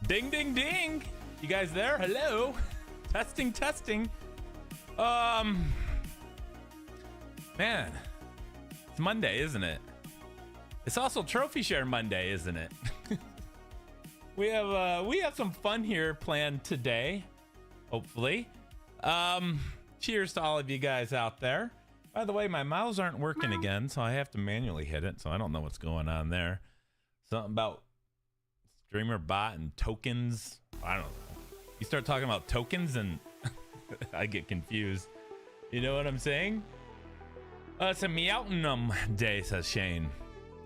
Ding, ding, ding. You guys there? Hello. Testing, testing. Man, it's Monday, isn't it? It's also Trophy Share Monday, isn't it? we have some fun here planned today, hopefully. Cheers to all of you guys out there. By the way, my mouse aren't working again, so I have to manually hit it, so I don't know what's going on there. Something about streamer bot and tokens. I don't know. You start talking about tokens and I get confused. You know what I'm saying? It's a Meowtinum day, says Shane.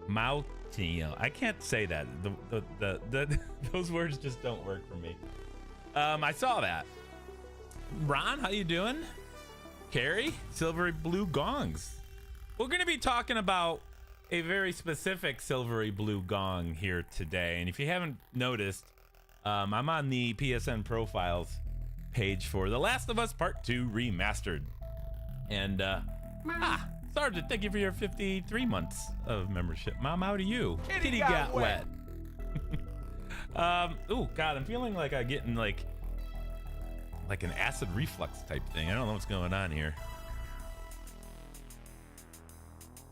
Moutino. I can't say that. Those words just don't work for me. I saw that. Ron, how you doing? Carrie, silvery blue gongs. We're going to be talking about a very specific silvery blue gong here today. And if you haven't noticed, I'm on the PSN profiles page for The Last of Us Part 2 Remastered. And, Sergeant, thank you for your 53 months of membership. Mom, how do you? Kitty got wet. Oh, God, I'm feeling like I'm getting like an acid reflux type thing. I don't know what's going on here.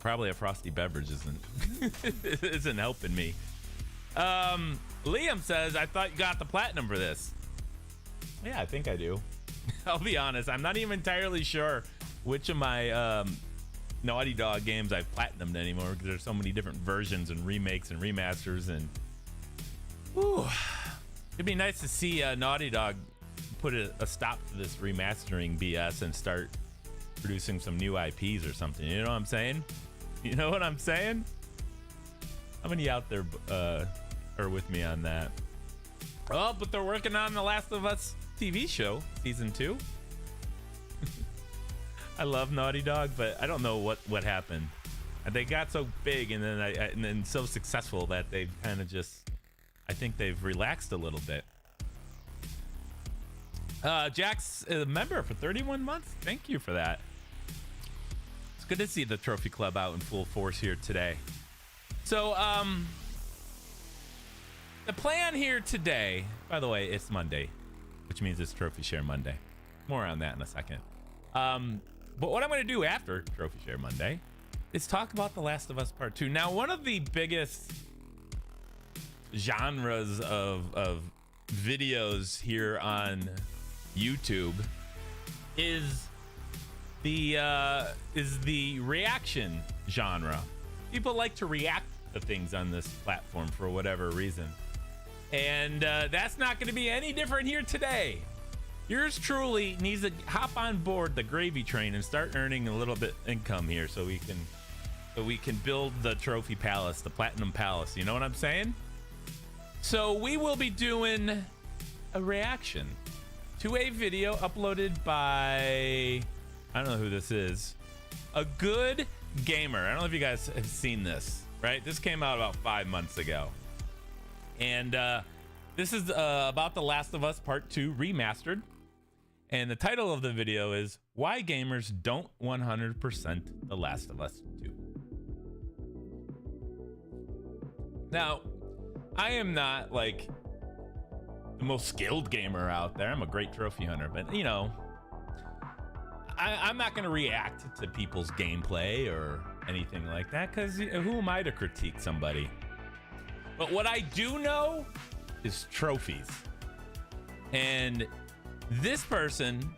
Probably a frosty beverage isn't helping me. Liam says, I thought you got the platinum for this. Yeah, I think I do. I'll be honest, I'm not even entirely sure which of my Naughty Dog games I've platinumed anymore, because there's so many different versions and remakes and remasters, and whew, it'd be nice to see Naughty Dog put a stop to this remastering BS and start producing some new IPs or something. You know what I'm saying? You know what I'm saying? How many out there are with me on that? Oh, but they're working on The Last of Us TV show, season 2. I love Naughty Dog, but I don't know what happened. They got so big and then so successful that they've kind of just, I think they've relaxed a little bit. Jack's a member for 31 months. Thank you for that. It's good to see the Trophy Club out in full force here today. So, the plan here today, by the way, it's Monday, which means it's Trophy Share Monday. More on that in a second. But what I'm going to do after Trophy Share Monday is talk about The Last of Us Part 2. Now, one of the biggest genres of videos here on YouTube is the reaction genre. People like to react to things on this platform for whatever reason, and that's not going to be any different here today. Yours truly needs to hop on board the gravy train and start earning a little bit income here, so we can build the trophy palace, the platinum palace. You know what I'm saying? So we will be doing a reaction to a video uploaded by, I don't know who this is, a good gamer. I don't know if you guys have seen this, right? This came out about 5 months ago. And this is about The Last of Us Part 2 Remastered. And the title of the video is Why Gamers Don't 100% The Last of Us 2. Now, I am not like the most skilled gamer out there. I'm a great trophy hunter, but you know, I'm not going to react to people's gameplay or anything like that, because who am I to critique somebody? But what I do know is trophies. And this person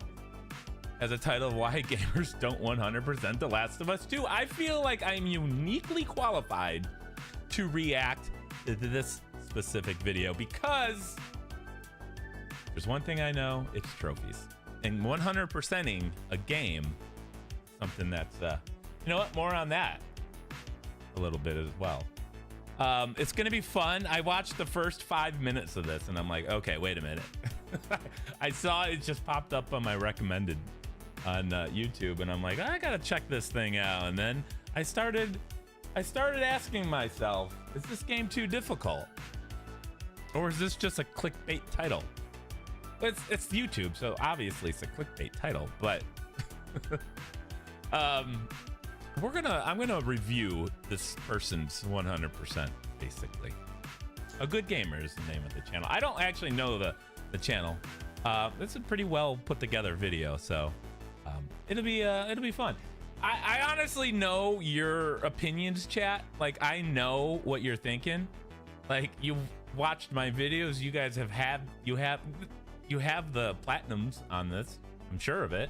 has a title of Why Gamers Don't 100% The Last of Us 2. I feel like I'm uniquely qualified to react to this specific video, because there's one thing I know, it's trophies. And 100%ing a game, something that's, you know what, more on that a little bit as well. It's going to be fun. I watched the first 5 minutes of this and I'm like, okay, wait a minute. I saw it just popped up on my recommended on YouTube, and I'm like, I got to check this thing out. And then I started asking myself, is this game too difficult? Or is this just a clickbait title? It's YouTube, so obviously it's a clickbait title, but I'm gonna review this person's 100% basically. A Good Gamer is the name of the channel. I don't actually know the channel. It's a pretty well put together video, so it'll be fun. I honestly know your opinions, chat. Like, I know what you're thinking. Like, you've watched my videos. You guys you have the platinums on this. I'm sure of it.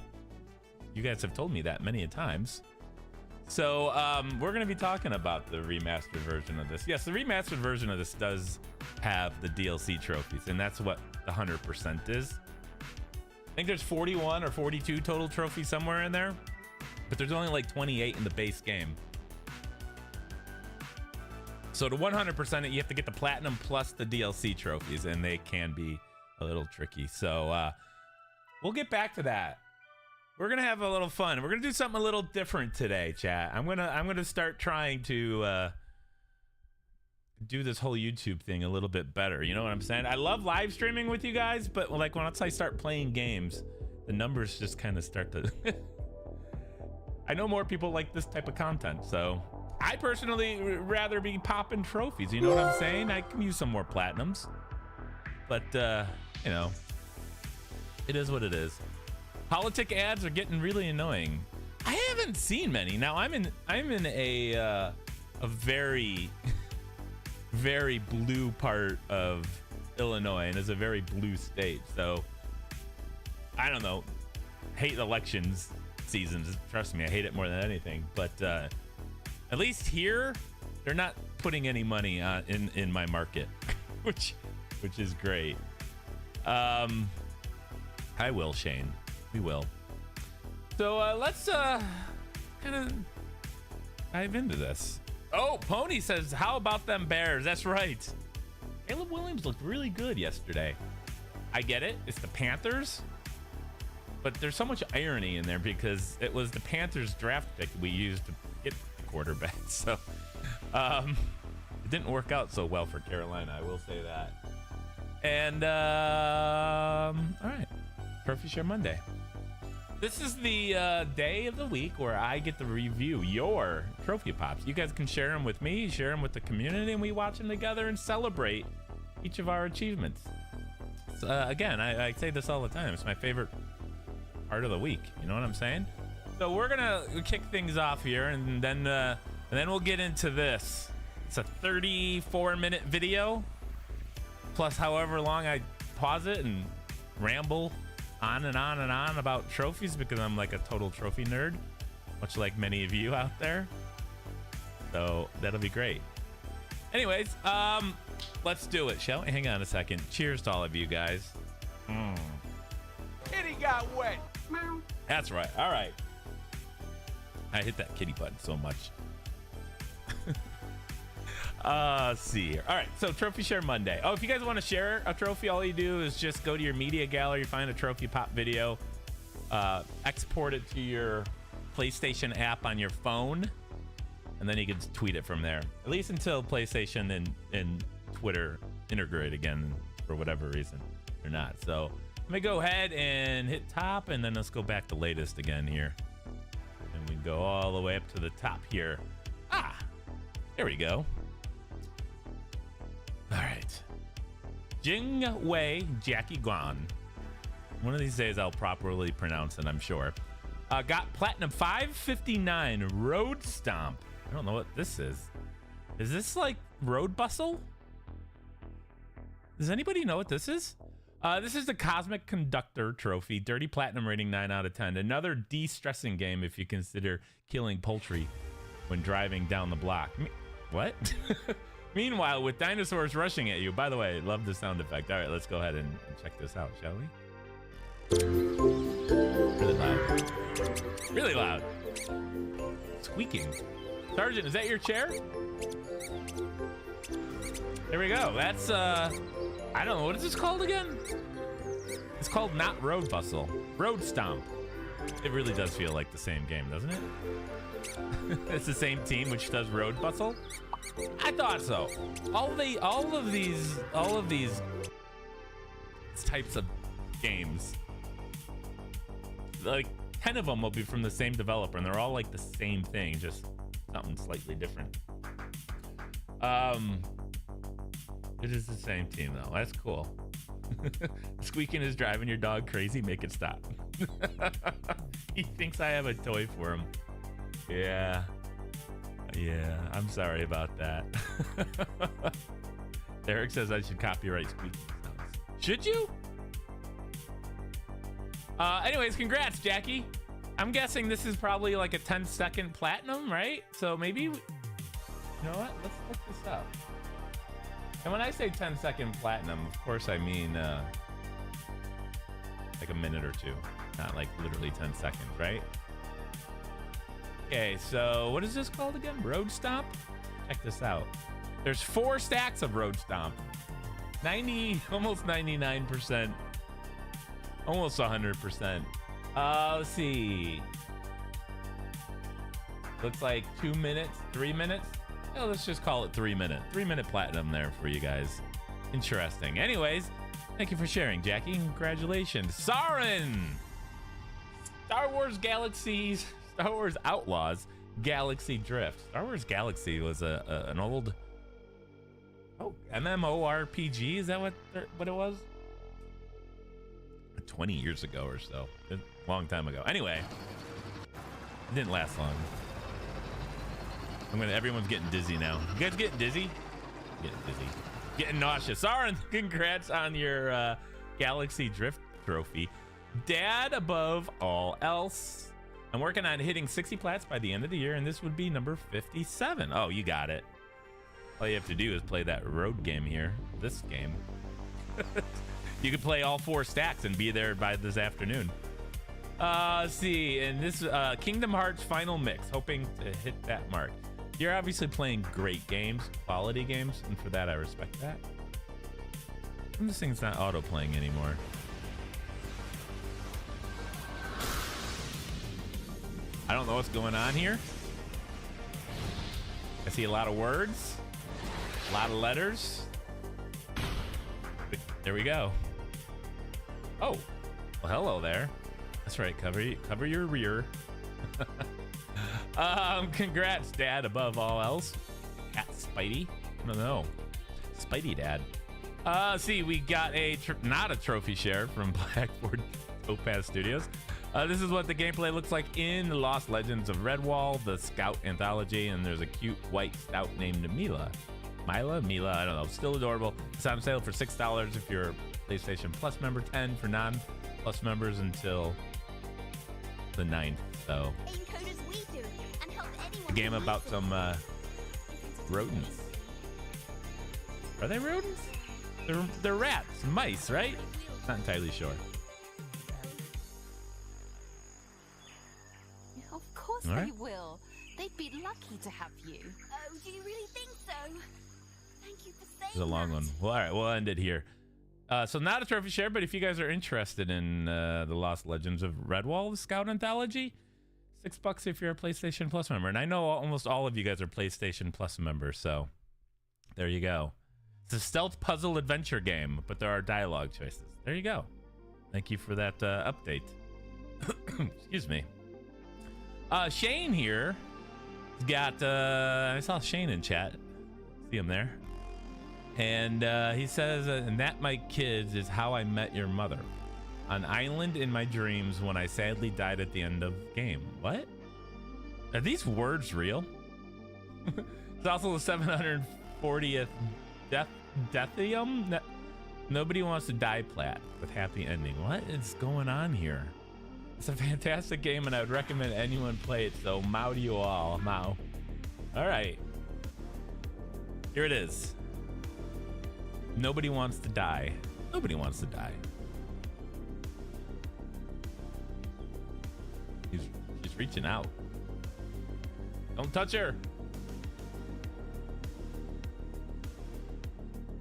You guys have told me that many a times. So we're going to be talking about the remastered version of this. Yes, the remastered version of this does have the DLC trophies, and that's what the 100% is. I think there's 41 or 42 total trophies somewhere in there, but there's only like 28 in the base game. So to 100% it, you have to get the platinum plus the DLC trophies, and they can be a little tricky. So we'll get back to that. We're gonna have a little fun. We're gonna do something a little different today, chat. I'm gonna start trying to do this whole YouTube thing a little bit better. You know what I'm saying? I love live streaming with you guys, but like once I start playing games, the numbers just kind of start to. I know more people like this type of content, so I personally rather be popping trophies. You know what I'm saying? I can use some more platinums, but you know, it is what it is. Politic ads are getting really annoying. I haven't seen many. Now I'm in a very very blue part of Illinois, and it's a very blue state. So I don't know. Hate elections seasons. Trust me, I hate it more than anything. But at least here, they're not putting any money in my market, which is great. I will, Shane. We will. So let's kind of dive into this. Oh, Pony says, how about them Bears? That's right. Caleb Williams looked really good yesterday. I get it. It's the Panthers. But there's so much irony in there because it was the Panthers draft pick we used to get the quarterback. So it didn't work out so well for Carolina, I will say that. And all right. Trophy Share Monday. This is the day of the week where I get to review your trophy pops. You guys can share them with me, share them with the community, and we watch them together and celebrate each of our achievements. So, again, I say this all the time. It's my favorite part of the week. You know what I'm saying? So we're gonna kick things off here, and then we'll get into this. It's a 34-minute video, plus however long I pause it and ramble on and on and on about trophies because I'm like a total trophy nerd, much like many of you out there. So that'll be great. Anyways, let's do it, shall we? Hang on a second. Cheers to all of you guys. Kitty got wet. That's right. All right. I hit that kitty button so much. Let's see here. All right, so Trophy Share Monday. Oh, if you guys want to share a trophy, all you do is just go to your media gallery, find a trophy pop video, export it to your PlayStation app on your phone, and then you can tweet it from there. At least until PlayStation and Twitter integrate again for whatever reason or not. So let me go ahead and hit top, and then let's go back to latest again here. And we go all the way up to the top here. Ah, there we go. All right. Jing Wei Jackie Guan. One of these days I'll properly pronounce it, I'm sure. Got Platinum 559 Road Stomp. I don't know what this is. Is this like Road Bustle? Does anybody know what this is? This is the Cosmic Conductor Trophy. Dirty Platinum rating 9 out of 10. Another de-stressing game if you consider killing poultry when driving down the block. What? Meanwhile, with dinosaurs rushing at you. By the way, love the sound effect. All right, let's go ahead and check this out, shall we? Really loud. Really loud. Squeaking. Sergeant, is that your chair? There we go. That's, I don't know. What is this called again? It's called not Road Bustle. Road Stomp. It really does feel like the same game, doesn't it? It's the same team which does Road Bustle. I thought so. All of these types of games, like 10 of them will be from the same developer, and they're all like the same thing, just something slightly different. It is the same team though. That's cool. Squeaking is driving your dog crazy. Make it stop. He thinks I have a toy for him. Yeah. Yeah, I'm sorry about that. Derek says I should copyright squeaking sounds. Should you? Anyways, congrats, Jackie. I'm guessing this is probably like a 10-second platinum, right? So maybe, you know what? Let's look this up. And when I say 10-second platinum, of course I mean like a minute or two, not like literally 10 seconds, right? Okay, so what is this called again? Road Stomp? Check this out. There's 4 stacks of Road Stomp. 90, almost 99%. Almost 100%. Let's see. Looks like 2 minutes, 3 minutes. Oh, let's just call it 3 minutes. 3-minute platinum there for you guys. Interesting. Anyways, thank you for sharing, Jackie. Congratulations. Sarin! Star Wars Outlaws Galaxy Drift. Star Wars Galaxy was an old MMORPG. Is that what it was? 20 years ago or so. A long time ago. Anyway, it didn't last long. Everyone's getting dizzy now. You guys getting dizzy? Getting dizzy. Getting nauseous. Sarin, congrats on your Galaxy Drift trophy. Dad above all else. I'm working on hitting 60 plats by the end of the year, and this would be number 57. Oh, you got it. All you have to do is play that road game here. This game. You could play all 4 stacks and be there by this afternoon. Let's see. And this Kingdom Hearts Final Mix. Hoping to hit that mark. You're obviously playing great games, quality games, and for that I respect that. This thing's not auto-playing anymore. I don't know what's going on here. I see a lot of words, a lot of letters. There we go. Oh, well, hello there. That's right. Cover your rear. Congrats, Dad. Above all else, Cat Spidey. I don't know, Spidey Dad. See, we got not a trophy share from Blackboard Topaz Studios. This is what the gameplay looks like in The Lost Legends of Redwall, the Scout Anthology, and there's a cute white scout named Mila, I don't know. Still adorable. It's on sale for $6 if you're a PlayStation Plus member, 10 for non-Plus members until the 9th. So, a game about some rodents. Are they rodents? They're rats, mice, right? Not entirely sure. Of course they will. They'd be lucky to have you. Oh, do you really think so? Thank you for saying It's a long one. Well, all right, we'll end it here. So not a trophy share, but if you guys are interested in the Lost Legends of Redwall, the Scout Anthology, $6 if you're a PlayStation Plus member. And I know almost all of you guys are PlayStation Plus members, so there you go. It's a stealth puzzle adventure game, but there are dialogue choices. There you go. Thank you for that update. Excuse me. Shane here got, I saw Shane in chat. See him there. And he says, and that, my kids, is how I met your mother. An island in my dreams when I sadly died at the end of game. What? Are these words real? It's also the 740th Deathium. Nobody wants to die plat with happy ending. What is going on here? It's a fantastic game, and I would recommend anyone play it. So, Mao to you all. Mao. All right. Here it is. Nobody wants to die. Nobody wants to die. She's reaching out. Don't touch her.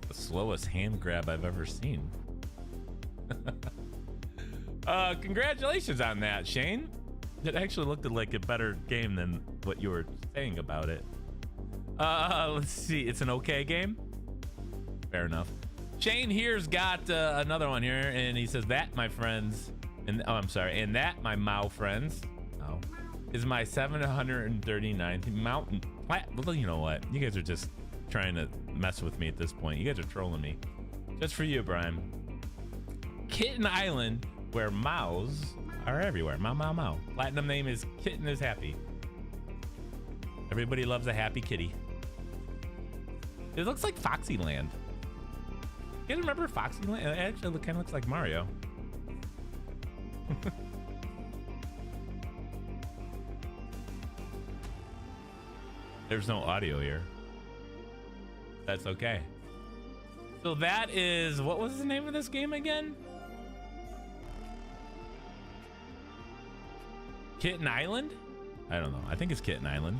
The slowest hand grab I've ever seen. Congratulations on that, Shane. It actually looked like a better game than what you were saying about it. Let's see. It's an okay game. Fair enough. Shane here's got another one here, and he says that, my friends, and and that, my Mao friends, is my 739th mountain. Well, you know what? You guys are just trying to mess with me at this point. You guys are trolling me. Just for you, Brian. Kitten Island, where mows are everywhere. Mow, mow, mow. Platinum name is Kitten is Happy. Everybody loves a happy kitty. It looks like Foxyland. You guys remember Foxyland? It actually kind of looks like Mario. There's no audio here. That's okay. So that is, what was the name of this game again? Kitten Island? I don't know. I think it's Kitten Island.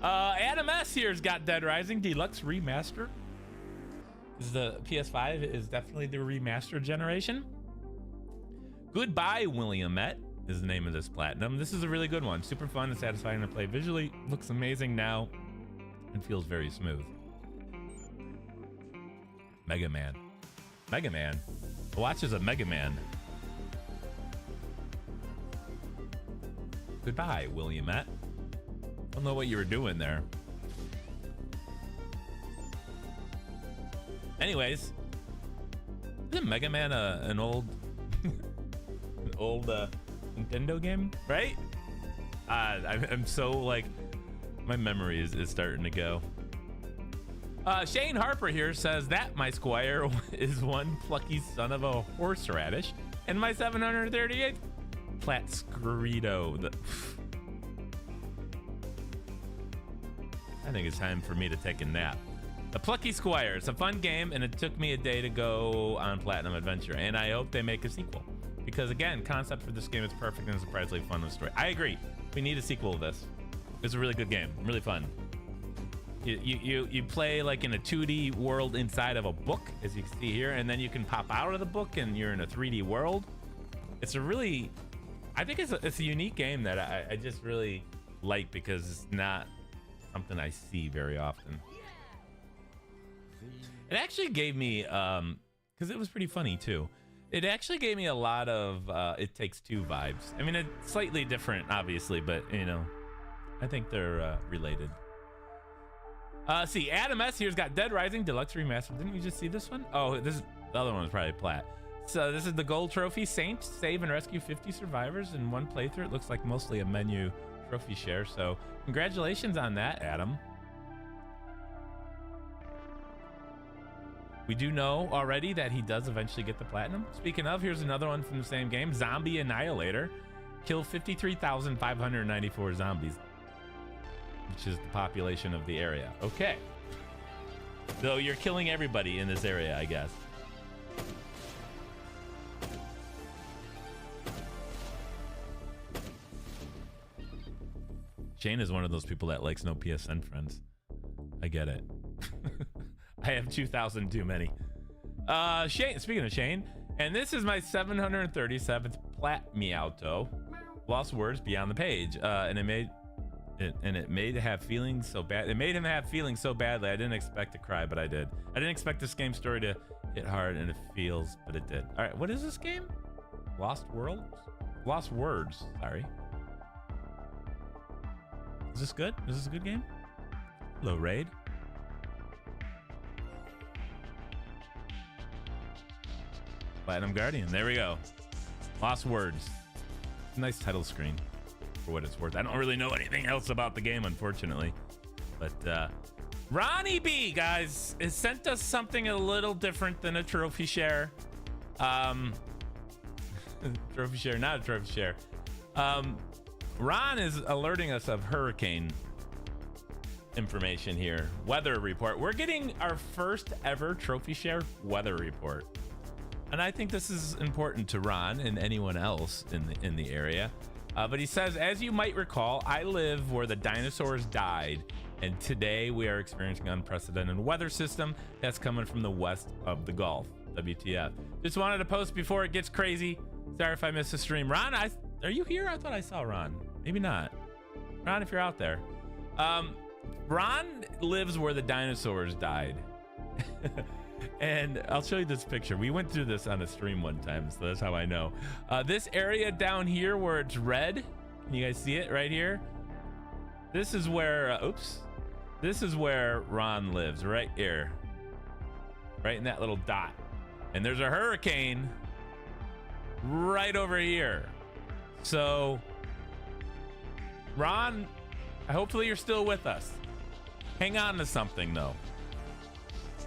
Adam S here's got Dead Rising Deluxe Remaster. The PS5 is definitely the remaster generation. Goodbye, Williamette is the name of this platinum. This is a really good one. Super fun and satisfying to play. Visually looks amazing now and feels very smooth. Mega Man. Mega Man. Watch as a Mega Man. Goodbye, Williamette. I don't know what you were doing there. Anyways, isn't Mega Man an old an old Nintendo game, right? I'm so like, my memory is starting to go. Shane Harper here says that my squire is one plucky son of a horseradish, and my 738th Platscredo. I think it's time for me to take a nap. The Plucky Squire. It's a fun game, and it took me a day to go on Platinum Adventure, and I hope they make a sequel. Because again, concept for this game is perfect and surprisingly fun with story. I agree. We need a sequel of this. It's a really good game. Really fun. You play like in a 2D world inside of a book, as you can see here, and then you can pop out of the book and you're in a 3D world. It's a really, I think it's a unique game that I just really like because it's not something I see very often. It actually gave me, because it was pretty funny too. It actually gave me a lot of It Takes Two vibes. I mean, it's slightly different, obviously, but you know, I think they're related. See, Adam S here's got Dead Rising Deluxe Remaster. Didn't we just see this one? Oh, this is the other one was probably Plat. So this is the gold trophy. Saints save and rescue 50 survivors in one playthrough. It looks like mostly a menu trophy share. So congratulations on that, Adam. We do know already that he does eventually get the platinum. Speaking of, here's another one from the same game. Zombie Annihilator. Kill 53,594 zombies, which is the population of the area. Okay. So you're killing everybody in this area, I guess. Shane is one of those people that likes no PSN friends. I get it. I have 2,000 too many. Shane, speaking of Shane, and this is my 737th Plat Meowto. Lost words beyond the page. And it made him have feelings so bad. It made him have feelings so badly. I didn't expect to cry, but I did. I didn't expect this game story to hit hard, and it feels, but it did. All right, what is this game? Lost Worlds? Lost Words, sorry. Is this good? Is this a good game? Hello, Raid. Platinum Guardian, there we go. Lost Words. Nice title screen for what it's worth. I don't really know anything else about the game, unfortunately. But Ronnie B, guys, has sent us something a little different than a trophy share. Trophy share, not a trophy share. Ron is alerting us of hurricane information here. Weather report. We're getting our first ever trophy share weather report. And I think this is important to Ron and anyone else in the area. But he says, as you might recall, I live where the dinosaurs died. And today we are experiencing unprecedented weather system that's coming from the west of the Gulf. WTF. Just wanted to post before it gets crazy. Sorry if I missed the stream. Ron, are you here? I thought I saw Ron. Maybe not. Ron, if you're out there. Ron lives where the dinosaurs died. And I'll show you this picture. We went through this on a stream one time, so that's how I know. This area down here where it's red, can you guys see it right here? This is where, oops. This is where Ron lives, right here. Right in that little dot. And there's a hurricane right over here. So, Ron, hopefully you're still with us. Hang on to something, though.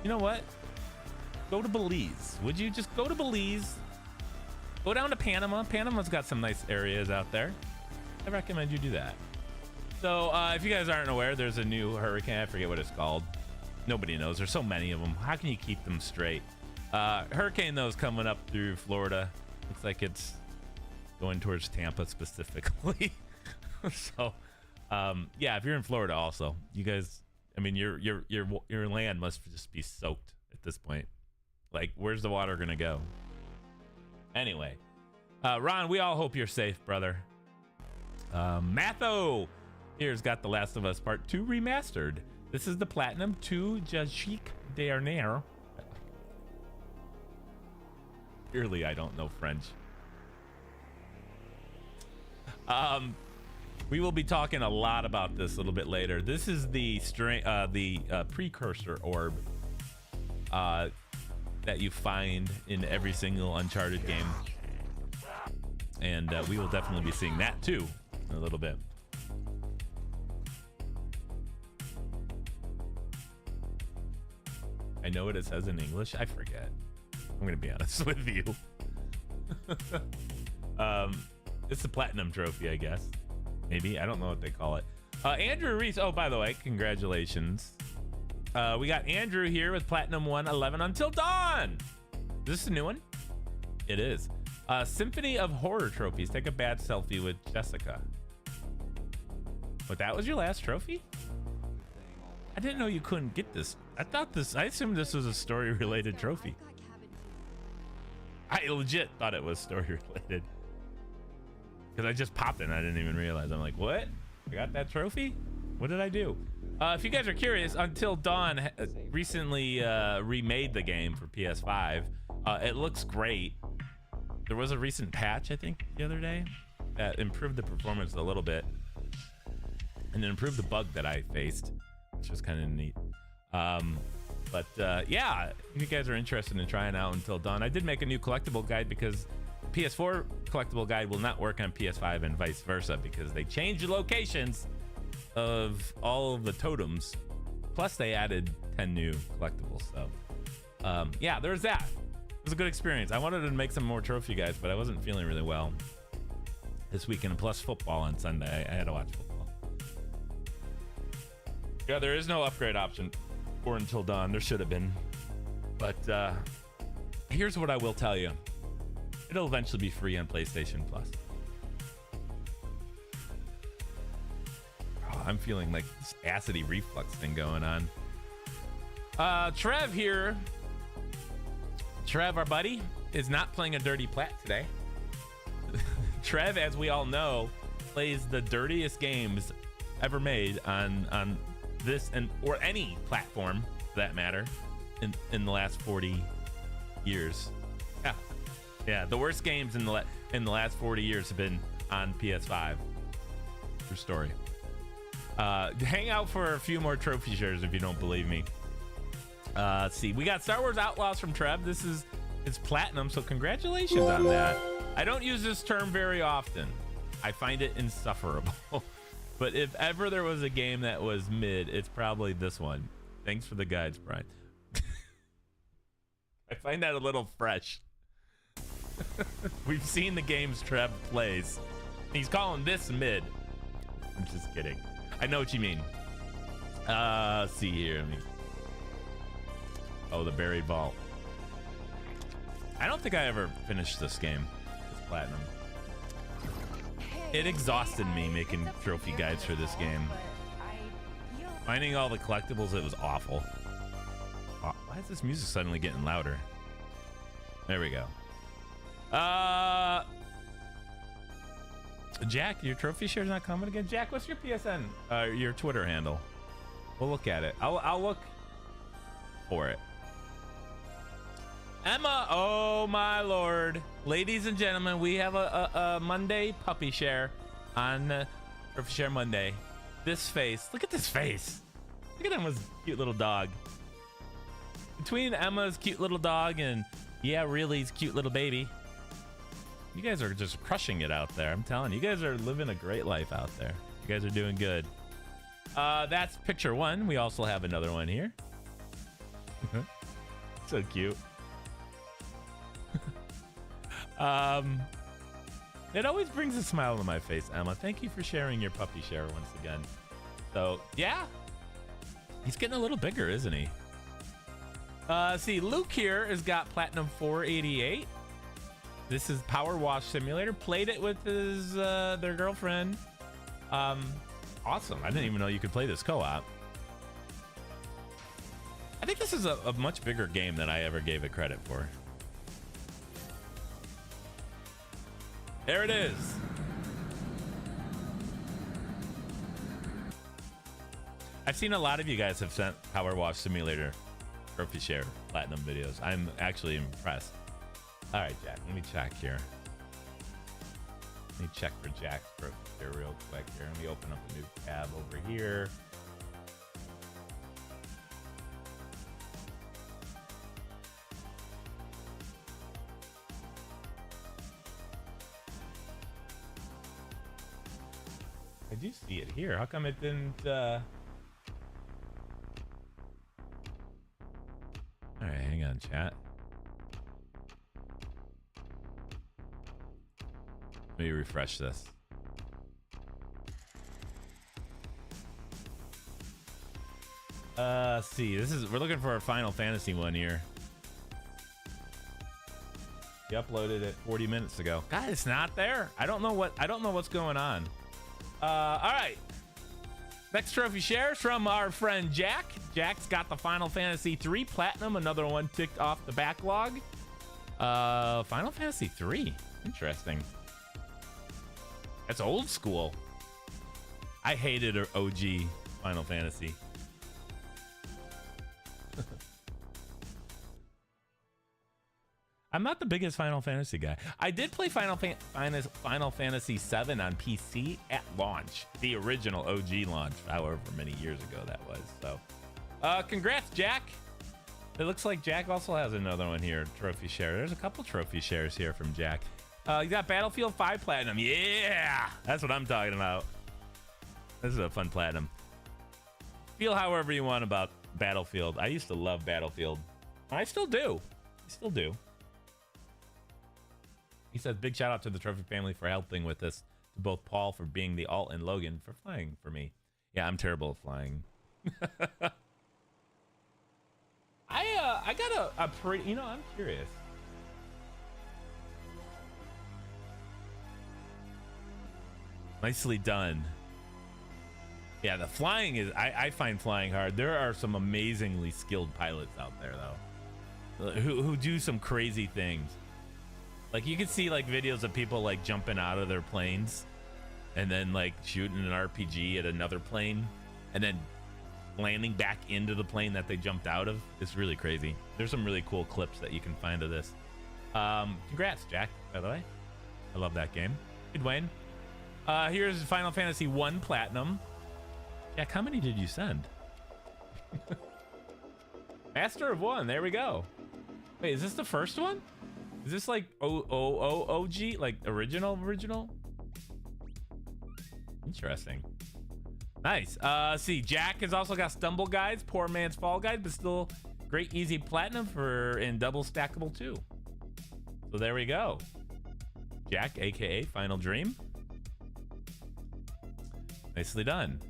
You know what? Go to Belize. Would you just go to Belize? Go down to Panama. Panama's got some nice areas out there. I recommend you do that. So, if you guys aren't aware, there's a new hurricane. I forget what it's called. Nobody knows. There's so many of them. How can you keep them straight? Hurricane, though, is coming up through Florida. Looks like it's going towards Tampa specifically. So, yeah, if you're in Florida also, you guys, I mean, your land must just be soaked at this point. Like, where's the water gonna go? Anyway, Ron, we all hope you're safe, brother. Matho here's got The Last of Us Part 2 remastered. This is the Platinum 2 Jajik Dernier. Clearly, I don't know French. We will be talking a lot about this a little bit later. This is the precursor orb that you find in every single Uncharted game, and we will definitely be seeing that too in a little bit. I know what it says in English. I forget. I'm gonna be honest with you. It's the Platinum trophy, I guess. Maybe. I don't know what they call it. Andrew Reese. Oh, by the way, congratulations. We got Andrew here with Platinum 111 Until Dawn. Is this a new one? It is. Symphony of Horror trophies. Take a bad selfie with Jessica. But that was your last trophy? I didn't know you couldn't get this. I assumed this was a story related trophy. I legit thought it was story related. Because I just popped it and I didn't even realize. I'm like, what? I got that trophy? What did I do? If you guys are curious, Until Dawn recently remade the game for PS5. It looks great. There was a recent patch, I think, the other day that improved the performance a little bit. And improved the bug that I faced, which was kind of neat. Yeah, if you guys are interested in trying out Until Dawn, I did make a new collectible guide because PS4 collectible guide will not work on PS5 and vice versa because they changed the locations of all of the totems. Plus, they added 10 new collectibles. So, yeah, there's that. It was a good experience. I wanted to make some more trophy guides, but I wasn't feeling really well this weekend. Plus, football on Sunday. I had to watch football. Yeah, there is no upgrade option for Until Dawn. There should have been. But here's what I will tell you. It'll eventually be free on PlayStation Plus. Oh, I'm feeling like this acidy reflux thing going on. Trev here. Trev, our buddy, is not playing a dirty plat today. Trev, as we all know, plays the dirtiest games ever made on this or any platform for that matter in the last 40 years. Yeah, the worst games in the last 40 years have been on PS5. True story. Hang out for a few more trophy shares if you don't believe me. Let's see. We got Star Wars Outlaws from Trev. It's platinum, so congratulations on that. I don't use this term very often. I find it insufferable. But if ever there was a game that was mid, it's probably this one. Thanks for the guides, Brian. I find that a little fresh. We've seen the games Trev plays. He's calling this mid. I'm just kidding. I know what you mean. Let's see here. Oh, the buried vault. I don't think I ever finished this game. It's platinum. It exhausted me making trophy guides for this game. Finding all the collectibles, it was awful. Why is this music suddenly getting louder? There we go. Jack, your trophy share's not coming again. Jack, what's your PSN? Your Twitter handle. We'll look at it. I'll look for it. Emma, oh my lord. Ladies and gentlemen, we have a Monday puppy share on Trophy Share Monday. This face, look at this face. Look at Emma's cute little dog. Between Emma's cute little dog and yeah, really's cute little baby, you guys are just crushing it out there. I'm telling you, you guys are living a great life out there. You guys are doing good. That's picture one. We also have another one here. So cute. It always brings a smile to my face, Emma. Thank you for sharing your puppy share once again. So yeah, he's getting a little bigger, isn't he? See, Luke here has got Platinum 488. This is Power Wash Simulator. Played it with his their girlfriend. Awesome. I didn't even know you could play this co-op. I think this is a much bigger game than I ever gave it credit for. There it is. I've seen a lot of you guys have sent Power Wash Simulator trophy share platinum videos. I'm actually impressed. All right, Jack, let me check here. Let me check for Jack's trophy share real quick here. Let me open up a new tab over here. I do see it here. How come it didn't All right, hang on, chat. Let me refresh this. See, we're looking for our Final Fantasy one here. You uploaded it 40 minutes ago. God, it's not there. I don't know what's going on. All right. Next trophy shares from our friend Jack. Jack's got the Final Fantasy 3 Platinum, another one ticked off the backlog. Final Fantasy 3. Interesting. That's old school. I hated OG Final Fantasy. I'm not the biggest Final Fantasy guy. I did play Final Fantasy 7 on PC at launch, the original OG launch, however many years ago that was. So, congrats, Jack. It looks like Jack also has another one here, trophy share. There's a couple trophy shares here from Jack. You got Battlefield 5 Platinum. Yeah, that's what I'm talking about. This is a fun Platinum. Feel however you want about Battlefield. I used to love Battlefield. I still do. He says, big shout out to the Trophy family for helping with this. To both Paul for being the alt and Logan for flying for me. Yeah, I'm terrible at flying. I got a pretty, I'm curious. Nicely done. Yeah, the flying is, I find flying hard. There are some amazingly skilled pilots out there, though, who do some crazy things. Like, you can see, like, videos of people, like, jumping out of their planes and then, like, shooting an RPG at another plane and then landing back into the plane that they jumped out of. It's really crazy. There's some really cool clips that you can find of this. Congrats, Jack, by the way. I love that game. Hey, Dwayne. Here's Final Fantasy 1 Platinum. Jack, how many did you send? Master of One. There we go. Wait, is this the first one? Is this like OG, like original? Interesting. Nice. See, Jack has also got Stumble Guides, Poor Man's Fall Guide, but still great easy platinum in double stackable too. So there we go. Jack, aka Final Dream. Nicely done.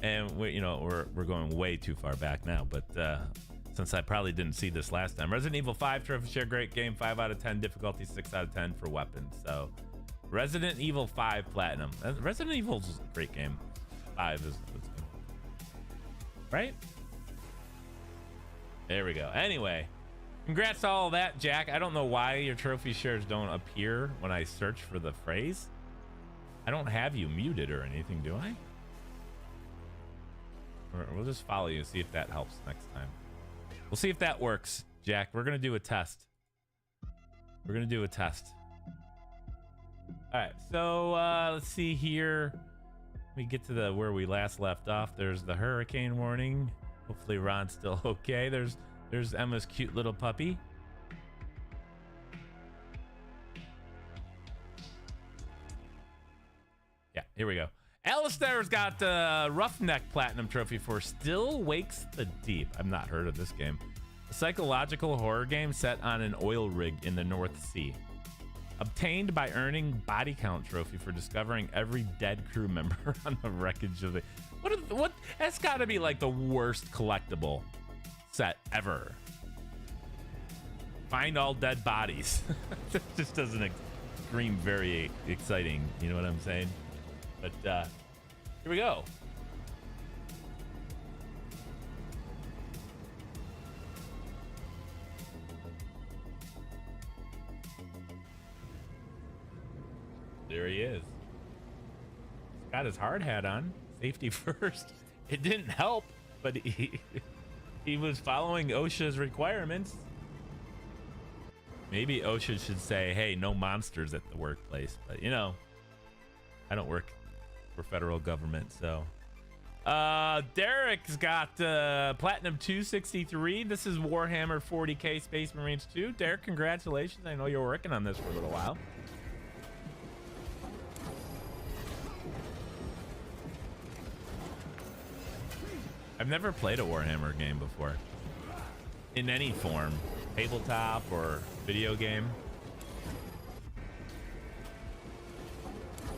And we're going way too far back now, but since I probably didn't see this last time. Resident Evil 5 trophy share, great game, 5 out of 10, difficulty 6 out of 10 for weapons. So Resident Evil 5 Platinum. Resident Evil's a great game. 5 is good. Right? There we go. Anyway, congrats to all of that, Jack. I don't know why your trophy shares don't appear when I search for the phrase. I don't have you muted or anything, do I? We'll just follow you and see if that helps next time. We'll see if that works, Jack. We're going to do a test. All right, so let's see here. Let me get to where we last left off. There's the hurricane warning. Hopefully Ron's still okay. There's Emma's cute little puppy. Yeah, here we go. Alistair's got the Roughneck Platinum Trophy for Still Wakes the Deep. I've not heard of this game. A psychological horror game set on an oil rig in the North Sea. Obtained by earning Body Count Trophy for discovering every dead crew member on the wreckage of the... What? That's got to be like the worst collectible set ever. Find all dead bodies. That just doesn't scream very exciting. You know what I'm saying? But here we go. There he is. He's got his hard hat on. Safety first. It didn't help, but he was following OSHA's requirements. Maybe OSHA should say, hey, no monsters at the workplace. But, you know, I don't work for federal government, so. Derek's got Platinum 263. This is Warhammer 40K Space Marines 2. Derek, congratulations. I know you're working on this for a little while. I've never played a Warhammer game before. In any form. Tabletop or video game.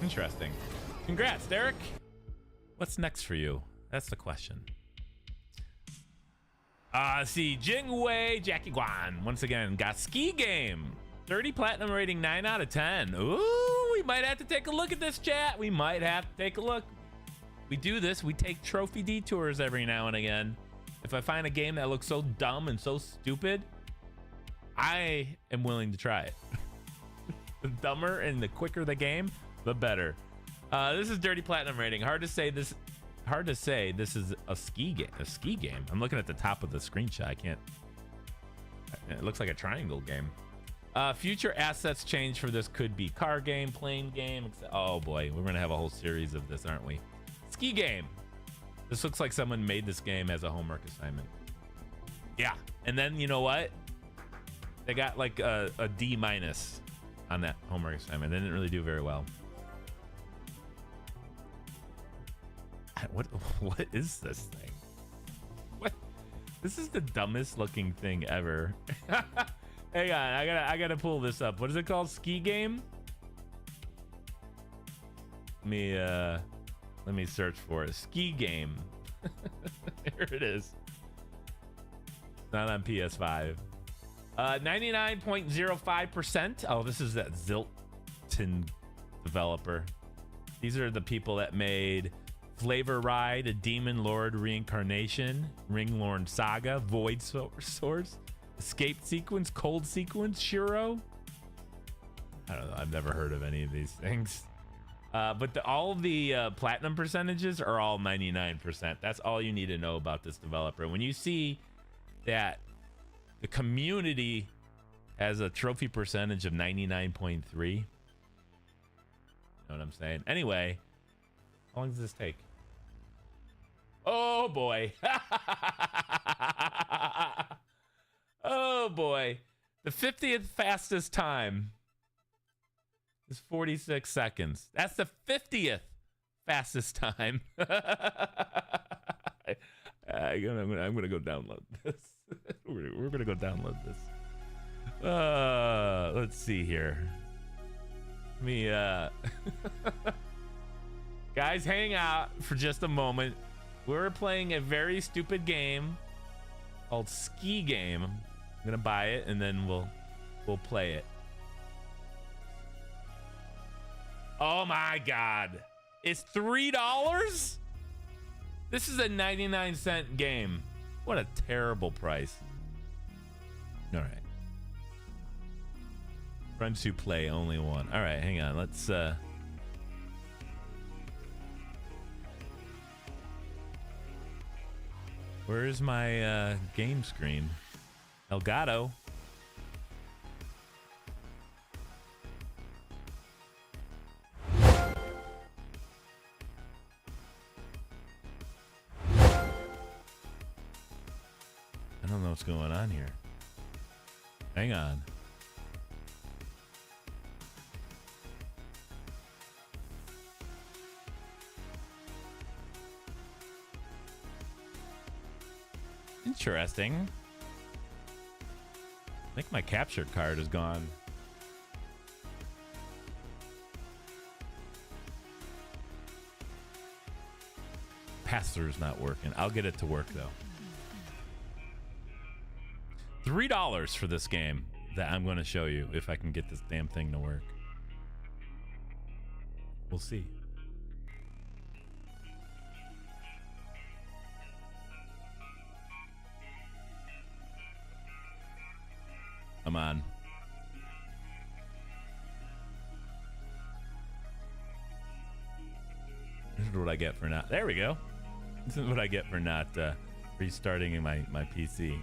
Interesting. Congrats, Derek. What's next for you? That's the question. See, Jingwei Jackie Guan once again got Ski Game. 30 platinum rating, 9 out of 10. Ooh, we might have to take a look at this, chat. We might have to take a look. We do this. We take trophy detours every now and again. If I find a game that looks so dumb and so stupid, I am willing to try it. The dumber and the quicker the game, the better. This is Dirty Platinum rating. Hard to say this is a ski game. I'm looking at the top of the screenshot. I can't. It looks like a triangle game. Future assets change for this could be car game, plane game. Oh boy, we're gonna have a whole series of this, aren't we? Ski Game. This looks like someone made this game as a homework assignment. Yeah, and then you know what? They got like a D- on that homework assignment. They didn't really do very well. What is this thing? What? This is the dumbest looking thing ever. Hang on, I gotta pull this up. What is it called? Ski Game? Let me search for it. Ski Game. Here it is. Not on PS5. 99.05%. Oh, this is that Zilton developer. These are the people that made Flavor Ride, A Demon Lord Reincarnation, Ringlorn Saga, Void Source, Escape Sequence, Cold Sequence, Shiro. I don't know. I've never heard of any of these things. But all of the platinum percentages are all 99%. That's all you need to know about this developer. When you see that the community has a trophy percentage of 99.3, you know what I'm saying? Anyway, how long does this take? Oh boy. Oh boy. The 50th fastest time is 46 seconds. That's the 50th fastest time. I'm gonna go download this. We're gonna go download this. Let's see here. Let me guys, hang out for just a moment. We're playing a very stupid game called Ski Game. I'm gonna buy it and then we'll play it. Oh my god. It's $3? This is a 99-cent game. What a terrible price. All right. Friends who play, only one. All right, hang on. Let's where's my game screen? Elgato. going on here. Hang on. Interesting. I think my captured card is gone. Pass-through's not working. I'll get it to work though. $3 for this game that I'm going to show you if I can get this damn thing to work. We'll see. Come on. This is what I get for not. There we go. This is what I get for not restarting my PC.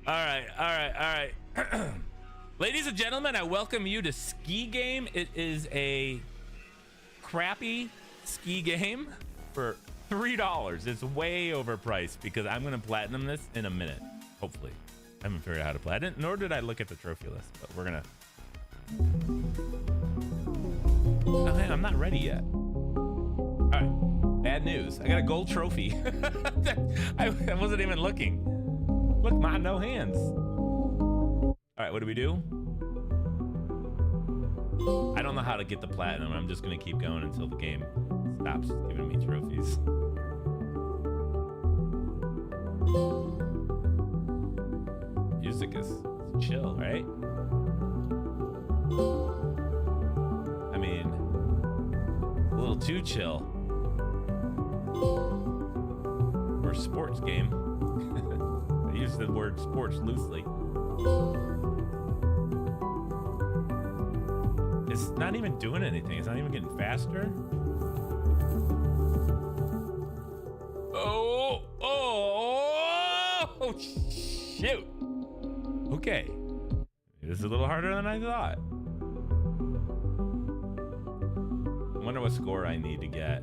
All right. Ladies and gentlemen, I welcome you to Ski Game. It is a crappy ski game for $3. It's way overpriced because I'm going to platinum this in a minute, hopefully. I haven't figured out how to play it, nor did I look at the trophy list, but we're gonna. Oh, man, I'm not ready yet. All right, bad news. I got a gold trophy. I wasn't even looking. Look, mine, no hands. All right, what do we do? I don't know how to get the platinum. I'm just gonna keep going until the game stops giving me trophies. Music is chill, right? I mean, a little too chill for a sports game. I use the word sports loosely. It's not even doing anything. It's not even getting faster. Oh, shoot. Okay. This is a little harder than I thought. I wonder what score I need to get.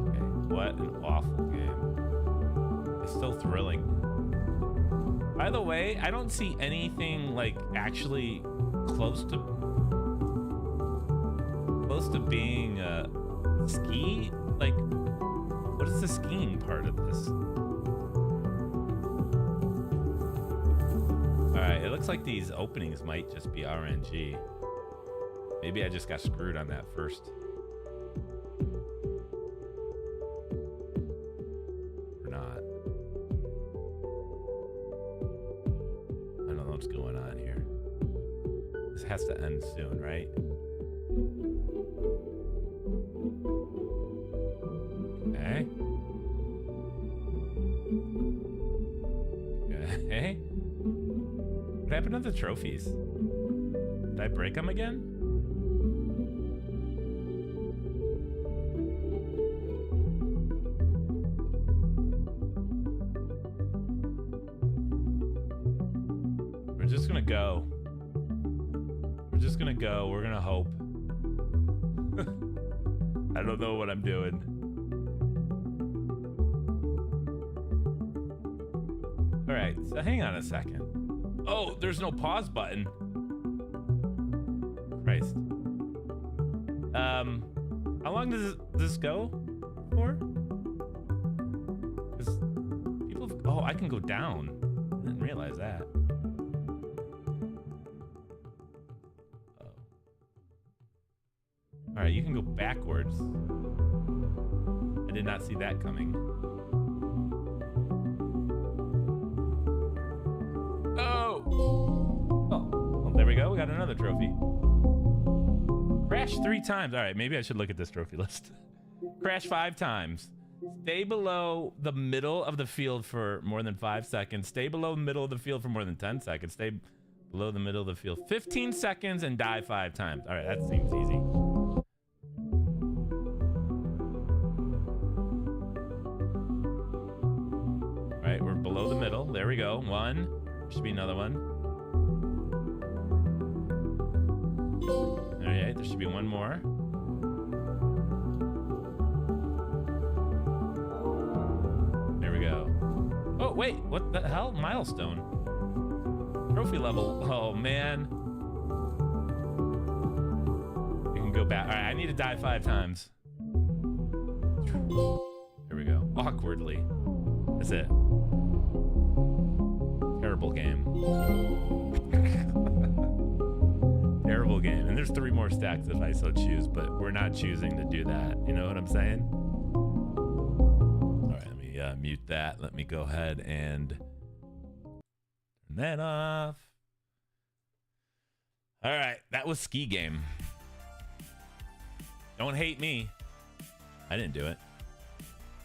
Okay, what an awful game. It's still thrilling. By the way, I don't see anything like actually close to being a ski. Like, what is the skiing part of this? All right, it looks like these openings might just be RNG. Maybe I just got screwed on that first. Or not. I don't know what's going on here. This has to end soon, right? Okay. Okay. What happened to the trophies? Did I break them again? We're just gonna go. We're just gonna go. We're gonna hope. I don't know what I'm doing. All right, so hang on a second. Oh, there's no pause button. Christ. How long does this go for? Because people have, oh, I can go down. I didn't realize that. Oh. All right, you can go backwards. I did not see that coming. Oh! Well, there we go. We got another trophy. Crash 3 times. All right, maybe I should look at this trophy list. Crash 5 times. Stay below the middle of the field for more than 5 seconds. Stay below the middle of the field for more than 10 seconds. Stay below the middle of the field 15 seconds and die 5 times. All right, that seems easy. All right, we're below the middle. There we go. 1. Should be another one. right, there should be one more. There we go. Oh, wait, what the hell? Milestone. Trophy level. Oh, man. You can go back. All right, I need to die 5 times. There we go. Awkwardly. That's it. Terrible game. Terrible game. And there's 3 more stacks if I so choose, but we're not choosing to do that. You know what I'm saying? All right, let me mute that. Let me go ahead and turn that off. All right, that was Ski Game. Don't hate me. I didn't do it.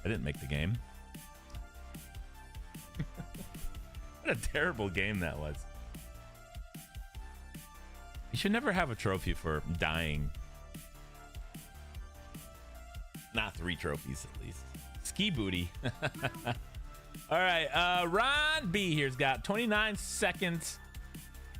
I didn't make the game. What a terrible game that was. You should never have a trophy for dying. Not 3 trophies, at least. Ski booty. All right, Ron B here's got 29 seconds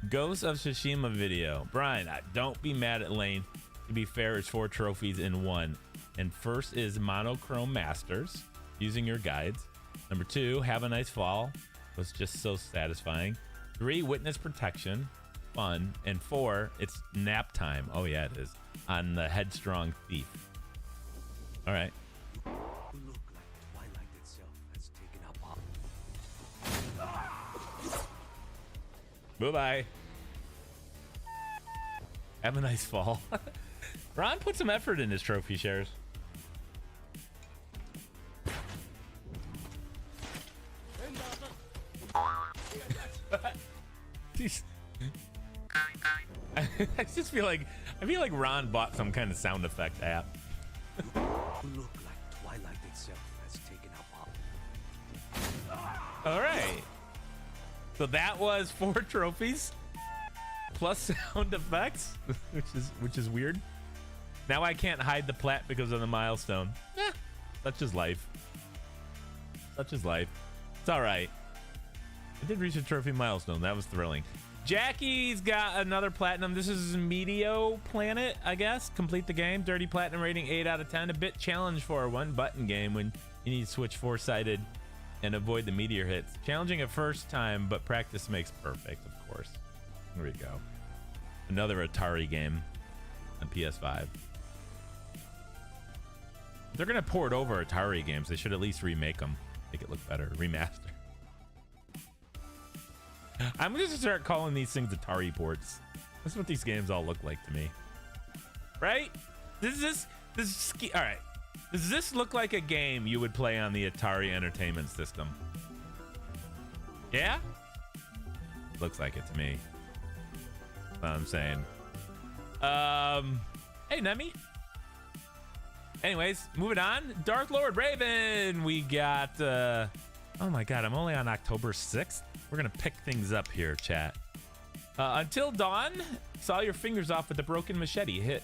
Ghost of Tsushima video. Brian, don't be mad at Lane. To be fair, it's 4 trophies in 1. And first is Monochrome Masters, using your guides. Number 2, Have a Nice Fall. Was just so satisfying. 3, Witness Protection. Fun. And 4, it's Nap Time. Oh, yeah, it is. On the Headstrong Thief. All right. Look like Twilight itself has taken up. Bye-bye. Have a nice fall. Ron put some effort in his trophy shares. I just feel like Ron bought some kind of sound effect app. Look like Twilight itself has taken up. All right. So that was 4 trophies plus sound effects, which is weird. Now I can't hide the plat because of the milestone. Such is life. Such is life. It's all right. I did reach a trophy milestone. That was thrilling. Jackie's got another platinum. This is Meteo Planet, I guess. Complete the game. Dirty platinum rating 8 out of 10. A bit challenge for a 1-button game when you need to switch 4-sided and avoid the meteor hits. Challenging at first time, but practice makes perfect, of course. Here we go. Another Atari game on PS5. If they're going to port over Atari games, they should at least remake them. Make it look better. Remaster. I'm going to start calling these things Atari ports. That's what these games all look like to me. Right? All right. Does this look like a game you would play on the Atari Entertainment System? Yeah? Looks like it to me. That's what I'm saying. Hey, Nemi. Anyways, moving on. Dark Lord Raven. We got, oh my God, I'm only on October 6th. We're going to pick things up here, chat. Until Dawn, saw your fingers off with the broken machete. Hit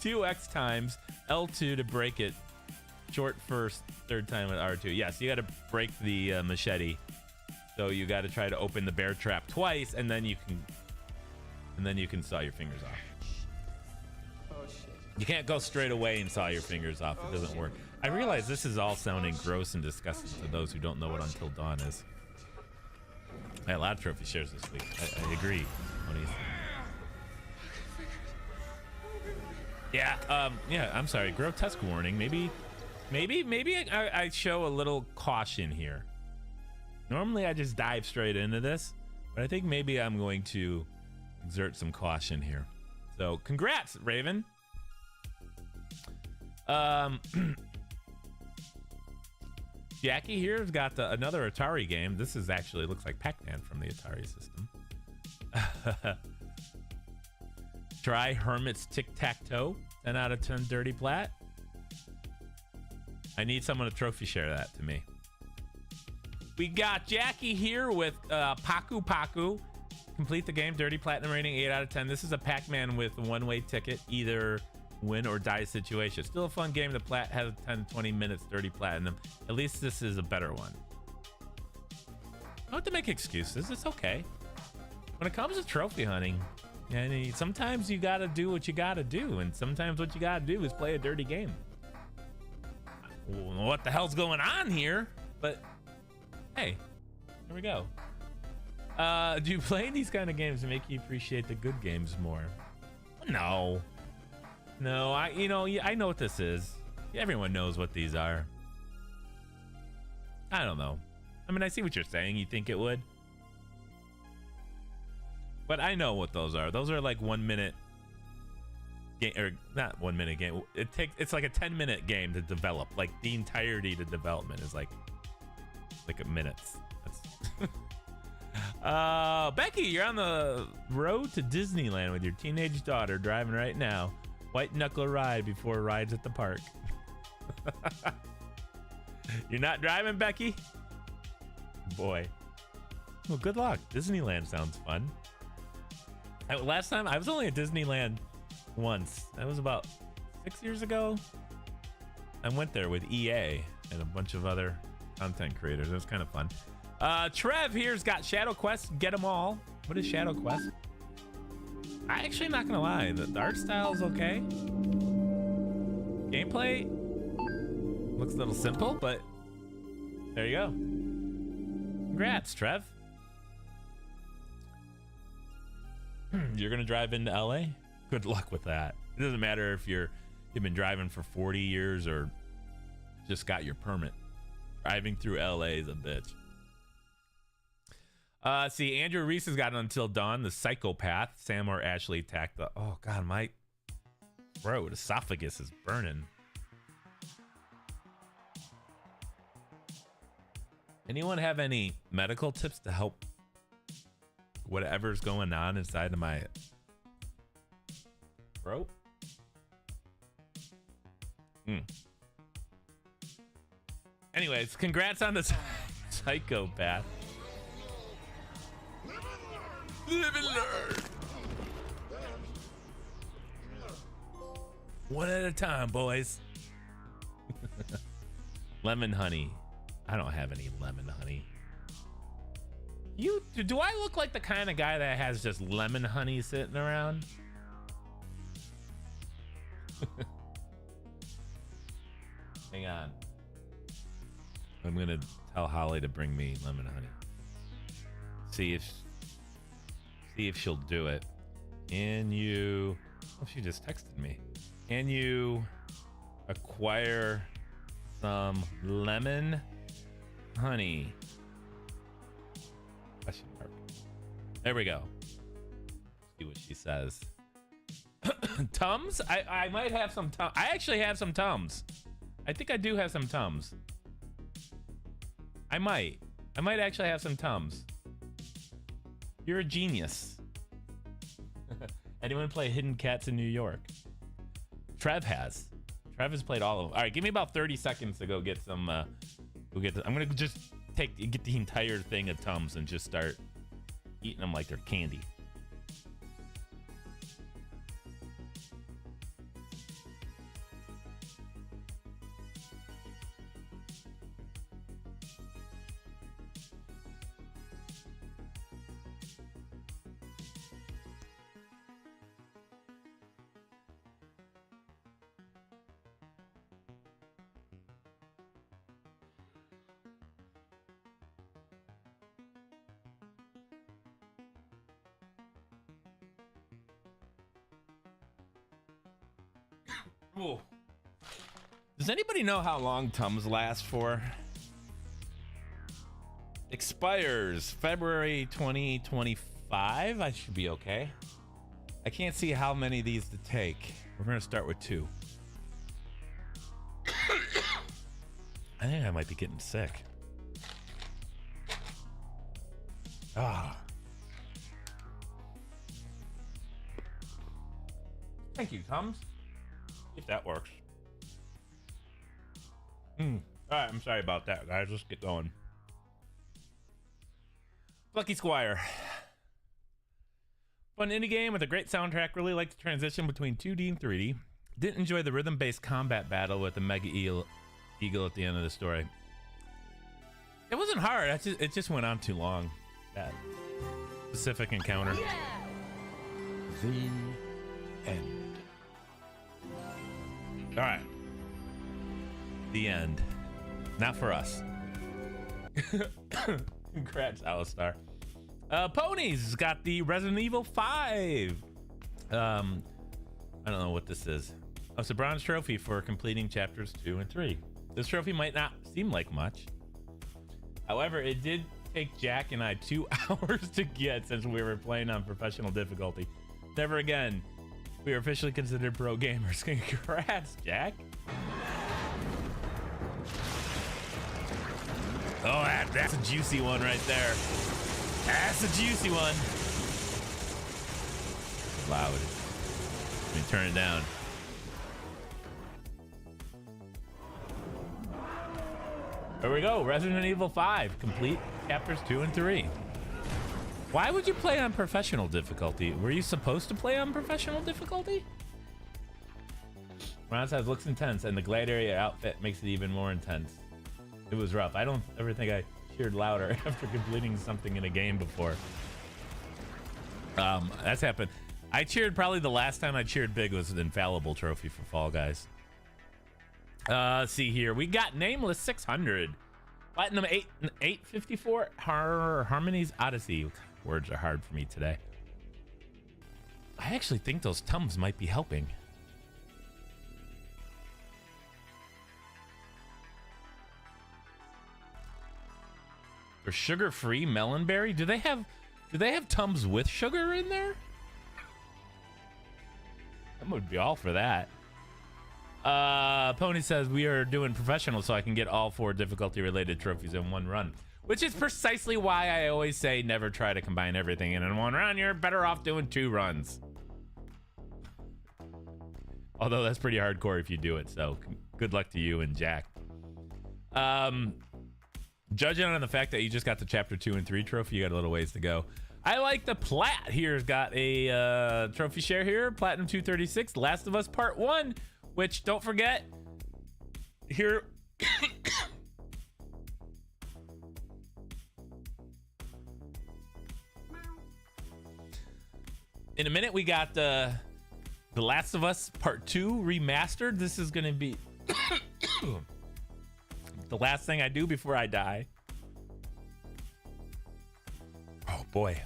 2x times L2 to break it. Short first, third time with R2. Yes, you got to break the machete. So you got to try to open the bear trap twice, and then you can saw your fingers off. Oh shit. You can't go straight away and saw your fingers off. It doesn't work. I realize this is all sounding gross and disgusting to those who don't know what Until Dawn is. I had a lot of trophy shares this week. I agree. Yeah, yeah, I'm sorry. Grotesque warning. Maybe I show a little caution here. Normally I just dive straight into this, but I think maybe I'm going to exert some caution here. So congrats, Raven. Jackie here's got another Atari game. This is actually looks like Pac-Man from the Atari system. Try Hermit's Tic-Tac-Toe. 10 out of 10 dirty plat. I need someone to trophy share that to me. We got Jackie here with Paku Paku. Complete the game. Dirty platinum rating 8 out of 10. This is a Pac-Man with a one-way ticket. Either win or die situation. Still a fun game. The plat has 10-20 minutes dirty platinum. At least this is a better one. I don't have to make excuses. It's okay. when it comes to trophy hunting, and sometimes you gotta do what you gotta do, and sometimes what you gotta do is play a dirty game. What the hell's going on here? But hey, here we go. Do you play these kind of games to make you appreciate the good games more? No. I know what this is. Everyone knows what these are. I don't know. I mean, I see what you're saying. You think it would, but I know what those are. Those are like 1 minute game, or not 1 minute game. It's like a 10-minute game to develop. Like the entirety of development is like a minute. Becky, you're on the road to Disneyland with your teenage daughter, driving right now. White knuckle ride before rides at the park. You're not driving, Becky? Boy. Well, good luck. Disneyland sounds fun. Last time I was only at Disneyland once. That was about 6 years ago. I went there with EA and a bunch of other content creators. It was kind of fun. Trev here's got Shadow Quest. Get them all. What is Shadow Quest? I actually not gonna lie. The art style is okay. Gameplay looks a little simple, but there you go. Congrats, Trev. You're gonna drive into LA? Good luck with that. It doesn't matter if you've been driving for 40 years or just got your permit. Driving through LA is a bitch. See, Andrew Reese has got Until Dawn, the psychopath. Sam or Ashley attacked the... Oh, God, my throat, esophagus is burning. Anyone have any medical tips to help whatever's going on inside of my throat? Anyways, congrats on the psychopath. Live and learn. One at a time, boys. Lemon honey. I don't have any lemon honey. Do I look like the kind of guy that has just lemon honey sitting around? Hang on. I'm gonna tell Holly to bring me lemon honey. See if she'll do it. Can you... Oh, she just texted me. Can you acquire some lemon honey? Question mark. There we go. See what she says. Tums? I might have some Tums. I actually have some Tums. I think I do have some Tums. I might actually have some Tums. You're a genius. Anyone play Hidden Cats in New York? Trev has. Trev has played all of them. All right, give me about 30 seconds to go get some. I'm gonna just get the entire thing of Tums and just start eating them like they're candy. Ooh. Does anybody know how long Tums last for? Expires February 2025. I should be okay. I can't see how many of these to take. We're gonna start with 2. I think I might be getting sick. Thank you, Tums. If that works. All right, I'm sorry about that, guys. Let's get going. Plucky Squire. Fun indie game with a great soundtrack. Really liked the transition between 2D and 3D. Didn't enjoy the rhythm-based combat battle with the Mega Eagle at the end of the story. It wasn't hard. It just went on too long. Bad. specific encounter. The end. All right. The end. Not for us. Congrats, Alistar. Ponies got the Resident Evil 5. I don't know what this is. Oh, it's a bronze trophy for completing chapters 2 and 3. This trophy might not seem like much. However, it did take Jack and I 2 hours to get since we were playing on professional difficulty. Never again. We are officially considered pro gamers. Congrats, Jack. Oh, that's a juicy one right there. That's a juicy one. Loud. Let me turn it down. There we go. Resident Evil 5. Complete chapters 2 and 3. Why would you play on professional difficulty? Were you supposed to play on professional difficulty? Ron says looks intense, and the gladiator outfit makes it even more intense. It was rough. I don't ever think I cheered louder after completing something in a game before. That's happened. I cheered probably the last time I cheered big was an infallible trophy for Fall Guys. See here. We got Nameless 600. Platinum 854. Harmony's Odyssey. Words are hard for me today. I actually think those Tums might be helping. For sugar-free melonberry, do they have Tums with sugar in there? I would be all for that. Pony says we are doing professional so I can get all 4 difficulty-related trophies in one run, which is precisely why I always say never try to combine everything in one run. You're better off doing 2 runs. Although that's pretty hardcore if you do it, so good luck to you and Jack. Judging on the fact that you just got the chapter 2 and 3 trophy, you got a little ways to go. I like the Plat here's got a trophy share here. Platinum 236, Last of Us Part 1, which don't forget here. In a minute, we got The Last of Us Part 2 remastered. This is going to be the last thing I do before I die. Oh boy.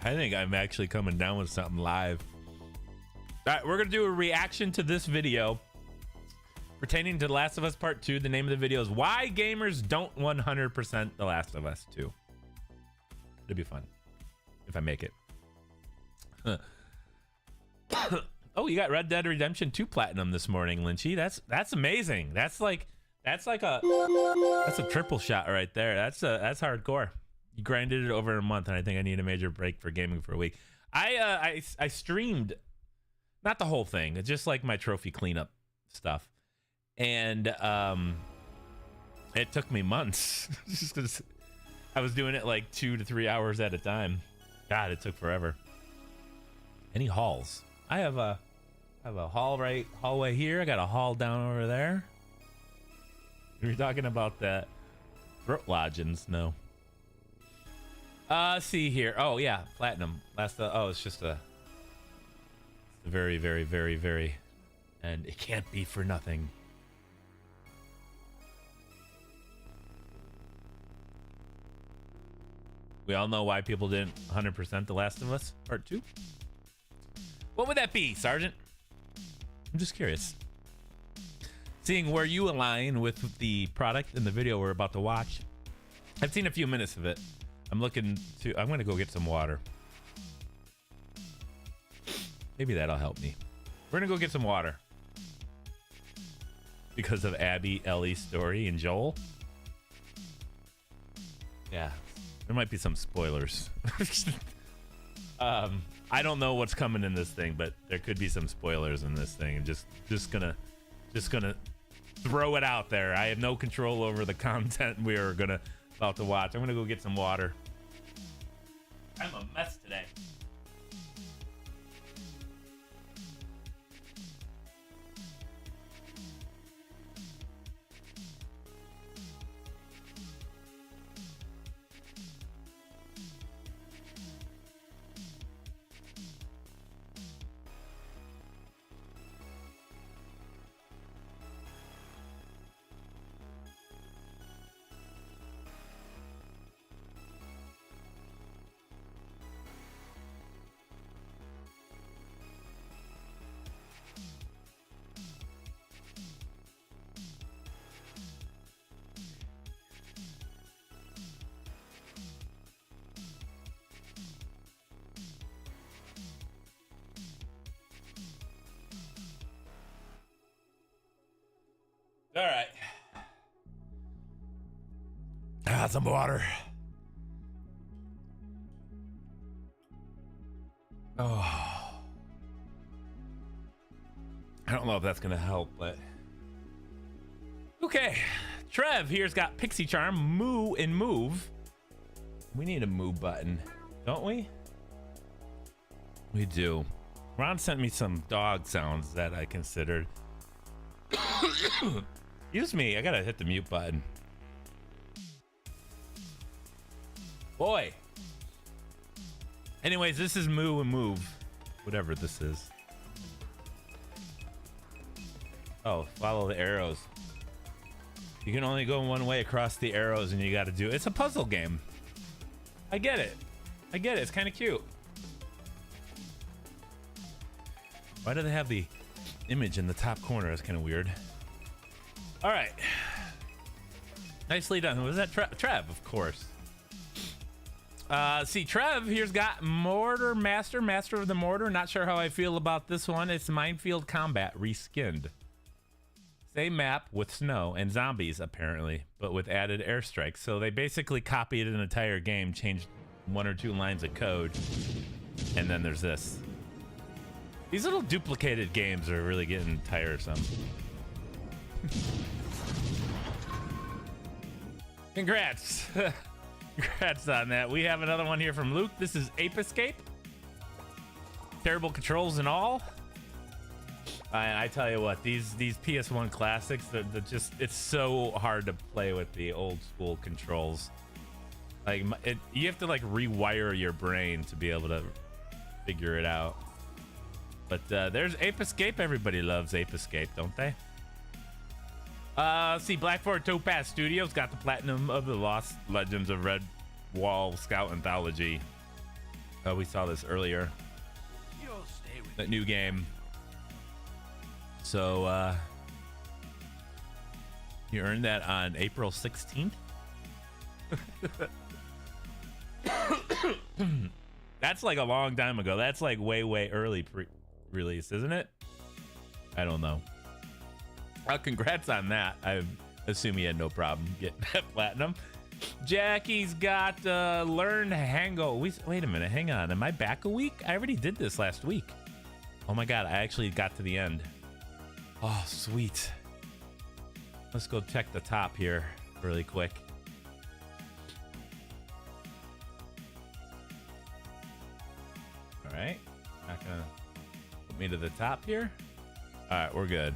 I think I'm actually coming down with something live. All right, we're going to do a reaction to this video pertaining to The Last of Us Part 2. The name of the video is Why Gamers Don't 100% The Last of Us 2. It'll be fun if I make it. Oh, you got Red Dead Redemption 2 Platinum this morning, Lynchy. That's amazing. That's a triple shot right there. That's hardcore. You grinded it over a month, and I think I need a major break for gaming for a week. I streamed, not the whole thing. It's just like my trophy cleanup stuff, and it took me months just because I was doing it like 2 to 3 hours at a time. God, it took forever. Any hauls? I have a hallway here. I got a hall down over there. You're talking about that throat lodgings? No. See here. Oh yeah, platinum. It's just a very, very, very, very, and it can't be for nothing. We all know why people didn't 100% The Last of Us Part 2. What would that be, Sergeant? I'm just curious. Seeing where you align with the product in the video we're about to watch. I've seen a few minutes of it. I'm going to go get some water. Maybe that'll help me. We're going to go get some water. Because of Abby, Ellie, Story, and Joel. Yeah. There might be some spoilers. I don't know what's coming in this thing, but there could be some spoilers in this thing. I'm just gonna throw it out there. I have no control over the content we are about to watch. I'm gonna go get some water. I'm a mess today. some water. Oh. I don't know if that's gonna help, but okay. Trev here's got Pixie Charm, Moo, and Move. We need a move button, don't we? We do. Ron sent me some dog sounds that I considered. Excuse me, I gotta hit the mute button. Boy. Anyways, this is Moo and Move. Whatever this is. Oh, follow the arrows. You can only go one way across the arrows and you gotta do... It's a puzzle game. I get it. I get it. It's kind of cute. Why do they have the image in the top corner? That's kind of weird. All right. Nicely done. Was that Trev? Of course. See, Trev here's got Mortar Master of the Mortar. Not sure how I feel about this one. It's Minefield Combat reskinned. Same map with snow and zombies, apparently, but with added airstrikes. So they basically copied an entire game, changed 1 or 2 lines of code, and then there's this. These little duplicated games are really getting tiresome. Congrats. Congrats on that. We have another one here from Luke. This is Ape Escape. Terrible controls and all. I tell you what, these PS1 classics, they're just, it's so hard to play with the old school controls. Like, you have to like rewire your brain to be able to figure it out. But there's Ape Escape. Everybody loves Ape Escape, don't they? See, Blackboard Topaz Studios got the platinum of the Lost Legends of Red Wall Scout Anthology. We saw this earlier. That new game. So you earned that on April 16th. That's like a long time ago. That's like way early pre-release, isn't it? I don't know. Congrats on that. I assume you had no problem getting that platinum. Jackie's got Learn Hango. Wait a minute, hang on. Am I back a week? I already did this last week. Oh my god, I actually got to the end. Oh, sweet. Let's go check the top here really quick. All right, not gonna put me to the top here. All right, we're good.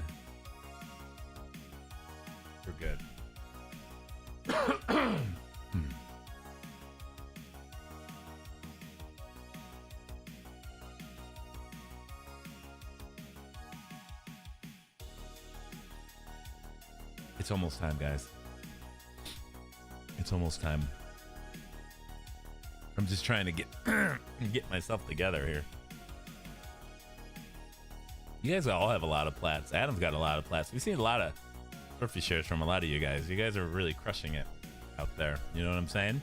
We're good. It's almost time, guys. It's almost time. I'm just trying to get myself together here. You guys all have a lot of plats. Adam's got a lot of plats. We've seen a lot of trophy shares from a lot of you guys. You guys are really crushing it out there. You know what I'm saying?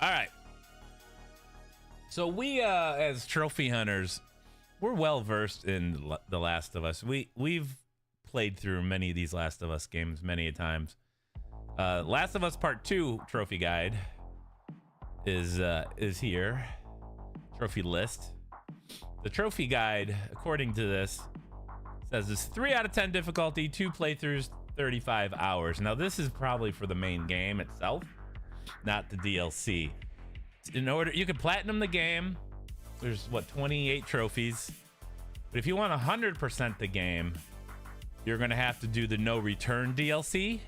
All right. So we, as trophy hunters, we're well versed in The Last of Us. We've played through many of these Last of Us games many a times. Last of Us Part 2 trophy guide is here. Trophy list. The trophy guide, according to this, says it's 3 out of 10 difficulty, 2 playthroughs, 35 hours. Now this is probably for the main game itself, not the DLC. In order, you can platinum the game. There's what, 28 trophies. But if you want 100% the game, you're gonna have to do the No Return DLC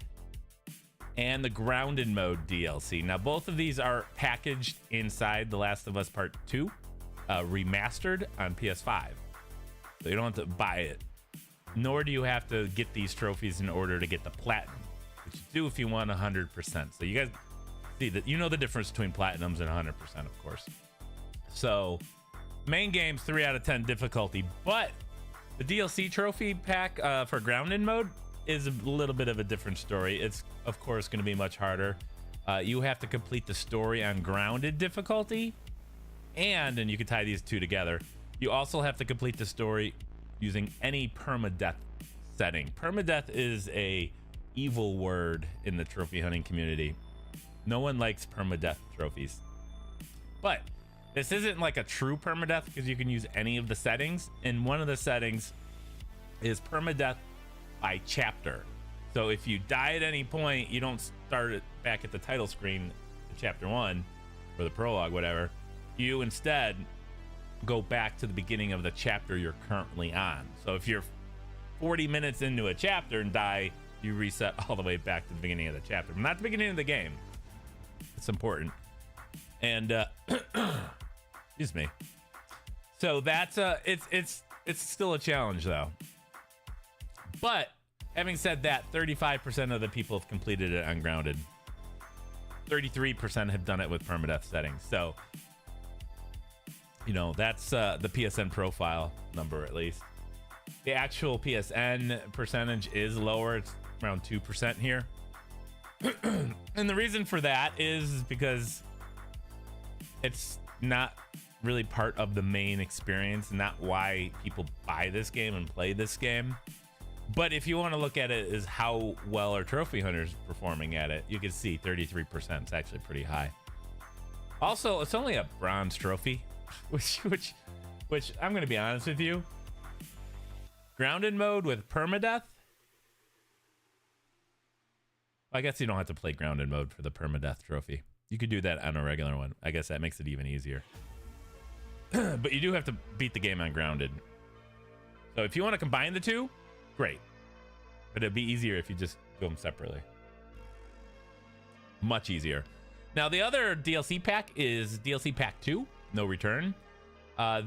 and the Grounded Mode DLC. Now both of these are packaged inside The Last of Us Part 2, remastered on PS5. So you don't have to buy it, nor do you have to get these trophies in order to get the platinum, which you do if you want 100%. So you guys see that, you know the difference between platinums and 100%, of course. So main game's 3 out of 10 difficulty, but the DLC trophy pack for Grounded Mode is a little bit of a different story. It's of course going to be much harder. You have to complete the story on Grounded difficulty, and you can tie these two together. You also have to complete the story using any permadeath setting. Permadeath is a evil word in the trophy hunting community. No one likes permadeath trophies. But this isn't like a true permadeath because you can use any of the settings. And one of the settings is permadeath by chapter. So if you die at any point, you don't start it back at the title screen, chapter 1 or the prologue, whatever. You instead go back to the beginning of the chapter you're currently on. So if you're 40 minutes into a chapter and die, you reset all the way back to the beginning of the chapter, but not the beginning of the game. It's important. And excuse me. So that's it's still a challenge though. But having said that, 35% of the people have completed it ungrounded. 33% have done it with permadeath settings. So, you know, that's the PSN profile number at least. The actual PSN percentage is lower. It's around 2% here. And the reason for that is because it's not really part of the main experience, not why people buy this game and play this game. But if you want to look at it as how well are trophy hunters performing at it, you can see 33% is actually pretty high. Also, it's only a bronze trophy, which I'm going to be honest with you. Grounded mode with permadeath. I guess you don't have to play grounded mode for the permadeath trophy. You could do that on a regular one. I guess that makes it even easier. But you do have to beat the game on grounded. So if you want to combine the two, great. But it'd be easier if you just do them separately. Much easier. Now the other DLC pack is DLC pack 2, No Return.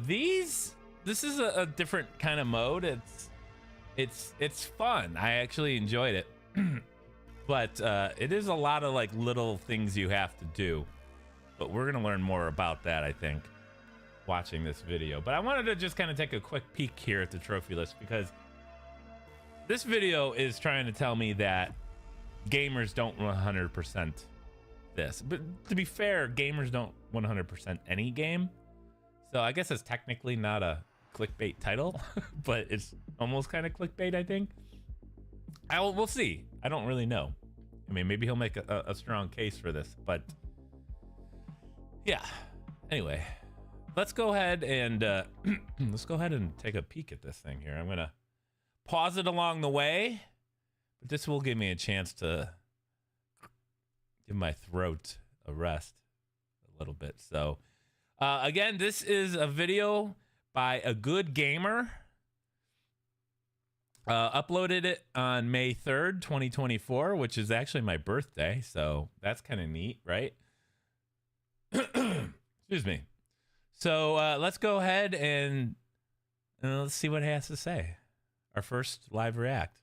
This is a different kind of mode. It's fun. I actually enjoyed it. But it is a lot of like little things you have to do. But we're gonna learn more about that, I think, watching this video. But I wanted to just kind of take a quick peek here at the trophy list because this video is trying to tell me that gamers don't 100% this. But to be fair, gamers don't 100% any game. So I guess it's technically not a clickbait title, but it's almost kind of clickbait, I think. We'll see. I don't really know. I mean, maybe he'll make a strong case for this, but yeah. Anyway, let's go ahead and take a peek at this thing here. I'm gonna pause it along the way, but this will give me a chance to give my throat a rest a little bit. So again, this is a video by a good gamer. Uploaded it on May 3rd, 2024, which is actually my birthday. So that's kind of neat, right? Excuse me. So let's go ahead and let's see what he has to say. Our first live react.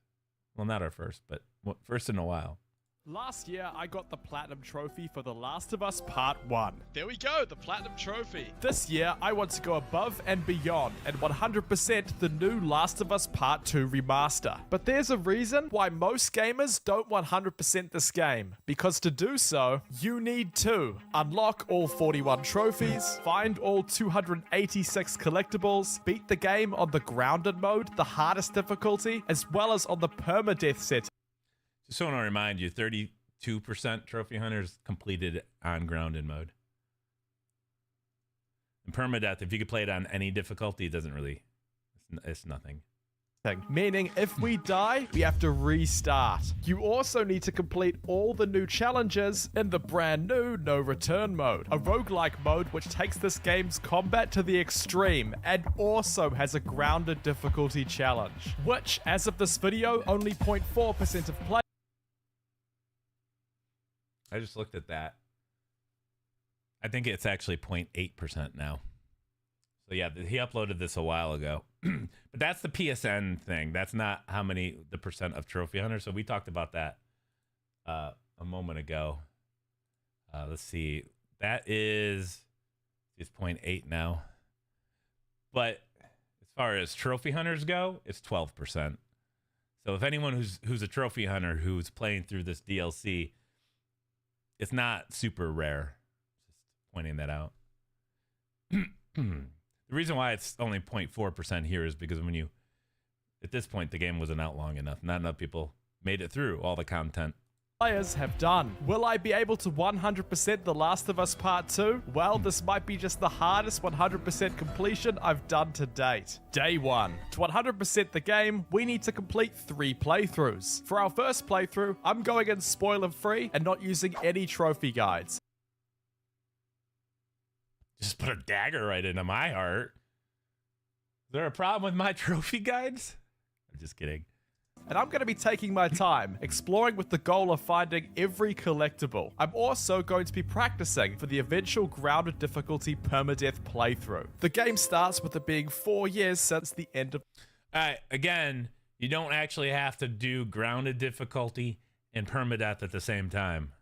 Well, not our first, but first in a while. Last year, I got the Platinum Trophy for The Last of Us Part 1. There we go, the Platinum Trophy. This year, I want to go above and beyond and 100% the new Last of Us Part 2 remaster. But there's a reason why most gamers don't 100% this game. Because to do so, you need to unlock all 41 trophies, find all 286 collectibles, beat the game on the grounded mode, the hardest difficulty, as well as on the permadeath setting. Just want to remind you, 32% trophy hunters completed on grounded mode. And permadeath, if you could play it on any difficulty, it doesn't really, it's nothing. Meaning, if we die, we have to restart. You also need to complete all the new challenges in the brand new No Return mode, a roguelike mode which takes this game's combat to the extreme and also has a grounded difficulty challenge, which, as of this video, only 0.4% of players. I just looked at that. I think it's actually 0.8% now. So yeah, he uploaded this a while ago. But that's the PSN thing. That's not how many, the percent of trophy hunters. So we talked about that a moment ago. Let's see. That is, it's 0.8 now. But as far as trophy hunters go, it's 12%. So if anyone who's a trophy hunter who's playing through this DLC, it's not super rare. Just pointing that out. The reason why it's only 0.4% here is because when you at this point, the game wasn't out long enough. Not enough people made it through all the content. Players have done. Will I be able to 100% The Last of Us Part 2? Well, this might be just the hardest 100% completion I've done to date. Day 1. To 100% the game, we need to complete 3 playthroughs. For our first playthrough, I'm going in spoiler-free and not using any trophy guides. Just put a dagger right into my heart. Is there a problem with my trophy guides? I'm just kidding. And I'm going to be taking my time, exploring with the goal of finding every collectible. I'm also going to be practicing for the eventual grounded difficulty permadeath playthrough. The game starts with it being 4 years since the end of... Again, you don't actually have to do grounded difficulty and permadeath at the same time.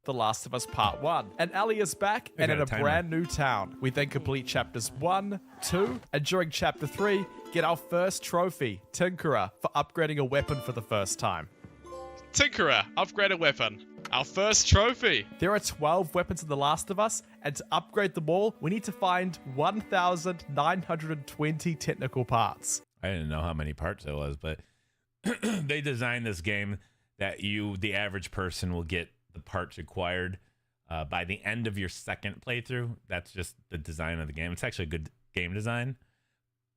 The Last of Us Part 1. And Ellie is back and in a brand new town. We then complete chapters 1, 2, and during chapter 3, get our first trophy, Tinkerer, for upgrading a weapon for the first time. Tinkerer, upgrade a weapon. Our first trophy. There are 12 weapons in The Last of Us, and to upgrade them all, we need to find 1,920 technical parts. I didn't know how many parts it was, but they designed this game that the average person, will get the parts required by the end of your second playthrough. That's just the design of the game. It's actually a good game design.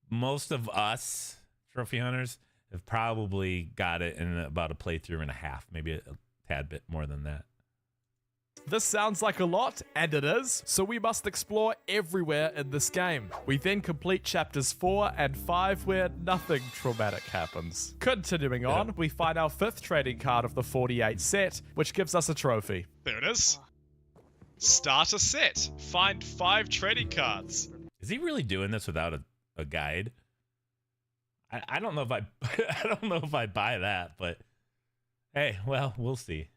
Most of us trophy hunters have probably got it in about a playthrough and a half, maybe a tad bit more than that. This sounds like a lot, and it is, so we must explore everywhere in this game. We then complete chapters 4 and 5 where nothing traumatic happens. Continuing on, we find our 5th trading card of the 48 set, which gives us a trophy. There it is. Start a set. Find 5 trading cards. Is he really doing this without a guide? I don't know if I don't know if I buy that, but hey, well, we'll see.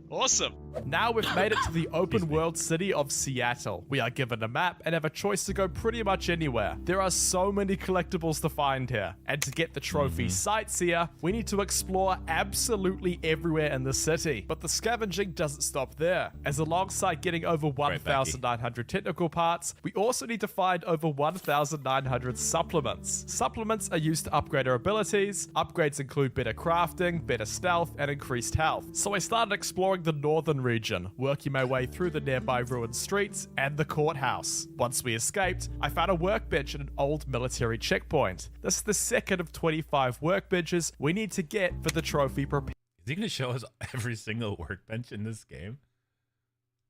Awesome. Now we've made it to the open world city of Seattle. We are given a map and have a choice to go pretty much anywhere. There are so many collectibles to find here. And to get the trophy sites here, we need to explore absolutely everywhere in the city. But the scavenging doesn't stop there, as alongside getting over 1,900 technical parts, we also need to find over 1,900 supplements. Supplements are used to upgrade our abilities. Upgrades include better crafting, better stealth, and increased health. So I started exploring the northern region, working my way through the nearby ruined streets and the courthouse. Once we escaped, I found a workbench at an old military checkpoint. This is the second of 25 workbenches we need to get for the trophy prepared. Is he going to show us every single workbench in this game?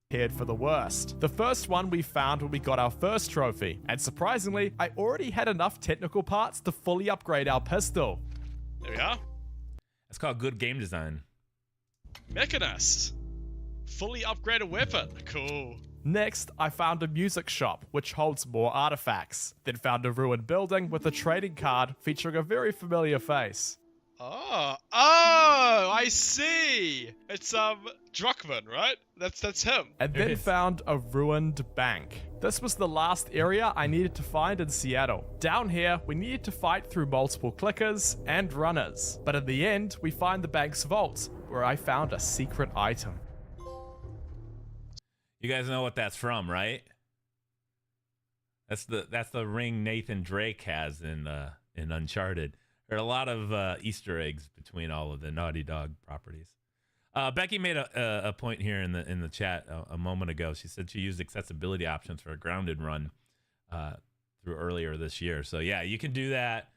Prepared for the worst. The first one we found when we got our first trophy, and surprisingly, I already had enough technical parts to fully upgrade our pistol. There we are. That's called good game design. Mechanist. Fully upgraded weapon. Cool. Next, I found a music shop, which holds more artifacts. Then found a ruined building with a trading card featuring a very familiar face. Oh, I see. It's Druckmann, right? That's him. And then found a ruined bank. This was the last area I needed to find in Seattle. Down here, we needed to fight through multiple clickers and runners. But in the end, we find the bank's vault, where I found a secret item. You guys know what that's from, right? That's the ring Nathan Drake has in Uncharted. There are a lot of Easter eggs between all of the Naughty Dog properties. Becky made a point here in the chat a moment ago. She said she used accessibility options for a grounded run through earlier this year. So yeah, you can do that.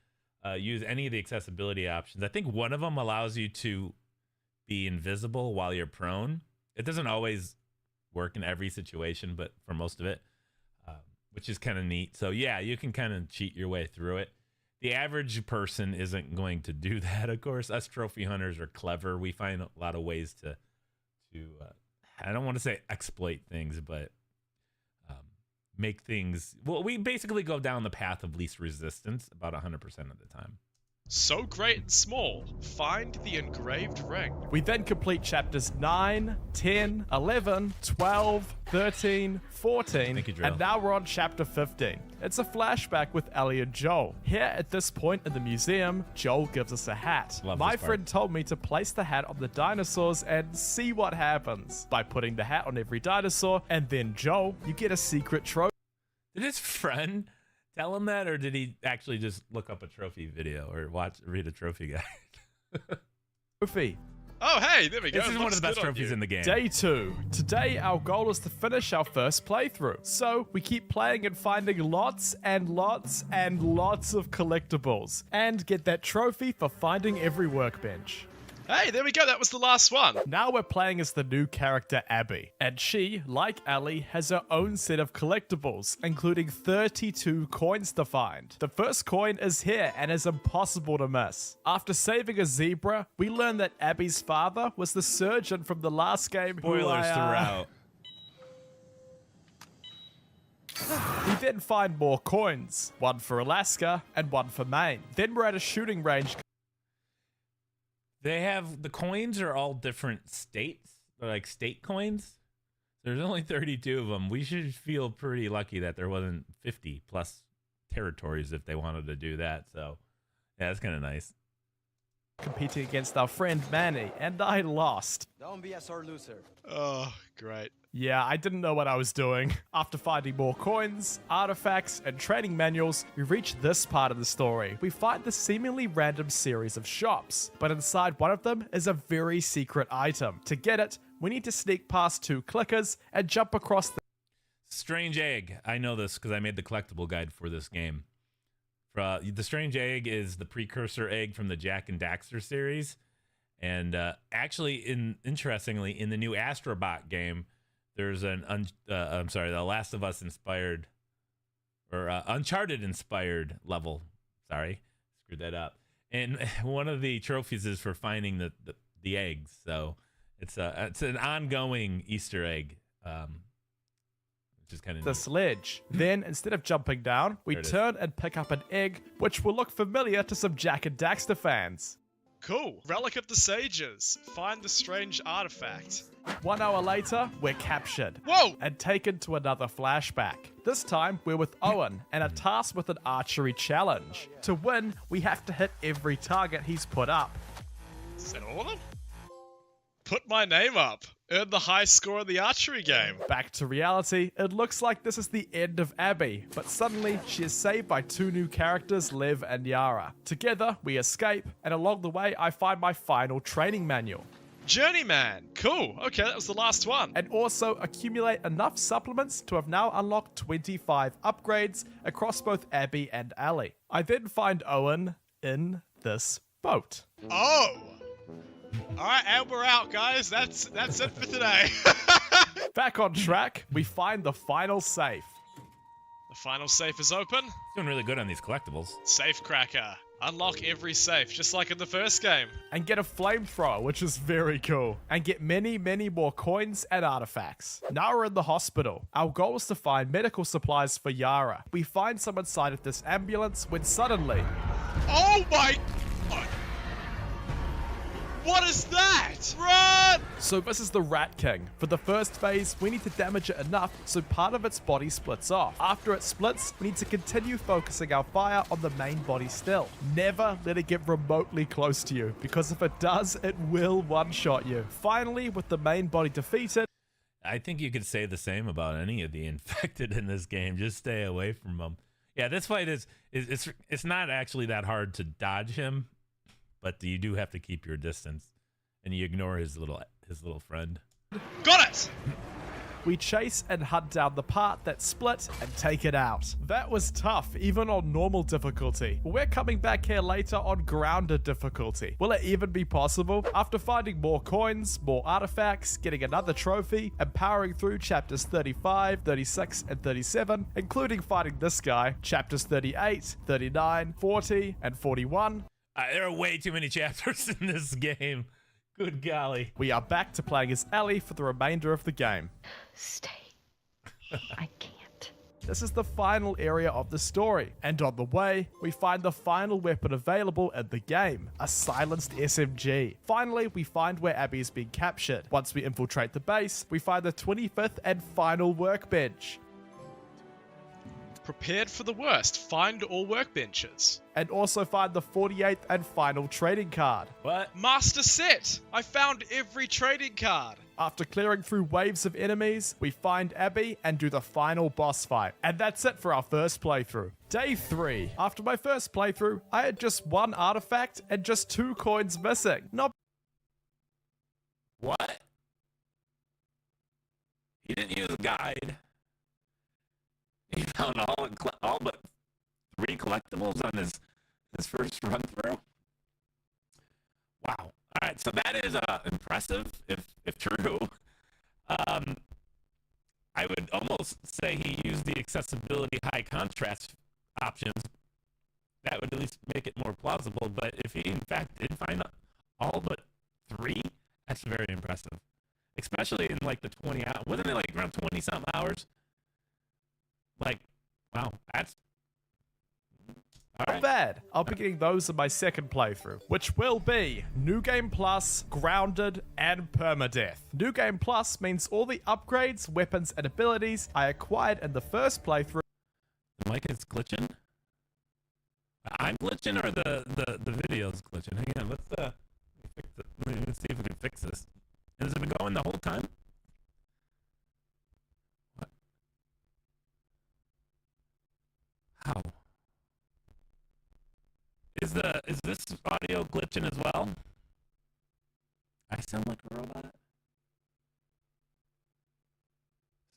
Use any of the accessibility options. I think one of them allows you to be invisible while you're prone. It doesn't always work in every situation, but for most of it, which is kind of neat. So yeah, you can kind of cheat your way through it. The average person isn't going to do that, of course. Us trophy hunters are clever. We find a lot of ways to I don't want to say exploit things, but make things... Well, we basically go down the path of least resistance about 100% of the time. So great and small. Find the engraved ring. We then complete chapters 9, 10, 11, 12, 13, 14, and now we're on chapter 15. It's a flashback with Ellie and Joel. Here at this point in the museum, Joel gives us a hat. My friend told me to place the hat on the dinosaurs and see what happens. By putting the hat on every dinosaur, and then Joel, you get a secret trophy. Did his friend tell him that, or did he actually just look up a trophy video or read a trophy guide? Trophy. Oh, hey, there we go. This is one of the best trophies in the game. Day 2. Today, our goal is to finish our first playthrough. So, we keep playing and finding lots and lots and lots of collectibles. And get that trophy for finding every workbench. Hey, there we go. That was the last one. Now we're playing as the new character Abby, and she, like Ellie, has her own set of collectibles, including 32 coins to find. The first coin is here and is impossible to miss. After saving a zebra, we learn that Abby's father was the surgeon from the last game. Spoilers throughout. We then find more coins, one for Alaska and one for Maine. Then we're at a shooting range. They have the coins are all different states. They're like state coins. There's only 32 of them. We should feel pretty lucky that there wasn't 50 plus territories if they wanted to do that. So, yeah, that's kind of nice. Competing against our friend Manny, and I lost. Don't be a sore loser. Oh, great. Yeah, I didn't know what I was doing. After finding more coins, artifacts, and training manuals, we reach this part of the story. We find the seemingly random series of shops, but inside one of them is a very secret item. To get it, we need to sneak past 2 clickers and jump across the Strange egg. I know this because I made the collectible guide for this game. The strange egg is the precursor egg from the Jack and Daxter series. And actually, interestingly, in the new Astrobot game, there's the Last of Us inspired, or Uncharted inspired level. Sorry, screwed that up. And one of the trophies is for finding the eggs. So it's an ongoing Easter egg, which is kind of the sledge. Then, instead of jumping down, we turn and pick up an egg, which will look familiar to some Jack and Daxter fans. Cool. Relic of the Sages. Find the strange artifact. 1 hour later, we're captured. Whoa! And taken to another flashback. This time, we're with Owen, and are tasked with an archery challenge. To win, we have to hit every target he's put up. Is that all of them? Put my name up. Earn the high score of the archery game. Back to reality, it looks like this is the end of Abby, but suddenly she is saved by 2 new characters, Lev and Yara. Together, we escape, and along the way, I find my final training manual. Journeyman. Cool. Okay, that was the last one. And also accumulate enough supplements to have now unlocked 25 upgrades across both Abby and Ellie. I then find Owen in this boat. Oh! Alright, and we're out, guys. That's it for today. Back on track, we find the final safe. The final safe is open. doing really good on these collectibles. Safe cracker. Unlock every safe, just like in the first game. And get a flamethrower, which is very cool. And get many, many more coins and artifacts. Now we're in the hospital. Our goal is to find medical supplies for Yara. We find some inside of this ambulance when suddenly... Oh my... What is that? Run! So this is the Rat King. For the first phase, we need to damage it enough so part of its body splits off. After it splits, we need to continue focusing our fire on the main body still. Never let it get remotely close to you, because if it does, it will one-shot you. Finally, with the main body defeated, I think you could say the same about any of the infected in this game. Just stay away from them. Yeah, this fight it's not actually that hard to dodge him, but you do have to keep your distance, and you ignore his little friend. Got it! we chase and hunt down the part that split and take it out. That was tough, even on normal difficulty. We're coming back here later on grounded difficulty. Will it even be possible? After finding more coins, more artifacts, getting another trophy, and powering through chapters 35, 36, and 37, including fighting this guy, chapters 38, 39, 40, and 41. There are way too many chapters in this game. Good golly. We are back to playing as Ellie for the remainder of the game. Stay. I can't. This is the final area of the story, and on the way, we find the final weapon available in the game, a silenced SMG. Finally, we find where Abby is being captured. Once we infiltrate the base, we find the 25th and final workbench. Prepared for the worst. Find all workbenches. And also find the 48th and final trading card. What? Master set! I found every trading card. After clearing through waves of enemies, we find Abby and do the final boss fight. And that's it for our first playthrough. Day 3. After my first playthrough, I had just 1 artifact and just 2 coins missing. Not What? He didn't use a guide. He found all but 3 collectibles on his first run through. Wow. All right, so that is impressive, if true. I would almost say he used the accessibility high contrast options. That would at least make it more plausible. But if he in fact did find all but 3, that's very impressive. Especially in like the 20 hours. Wasn't it like around 20 something hours? Like, wow, that's all right. Not bad. I'll be getting those in my second playthrough, which will be New Game Plus, Grounded, and Permadeath. New Game Plus means all the upgrades, weapons, and abilities I acquired in the first playthrough. The mic is glitching. I'm glitching, or the video's glitching. Hang on, let's see if we can fix this. Has it been going the whole time? What? How? Is this audio glitching as well? I sound like a robot.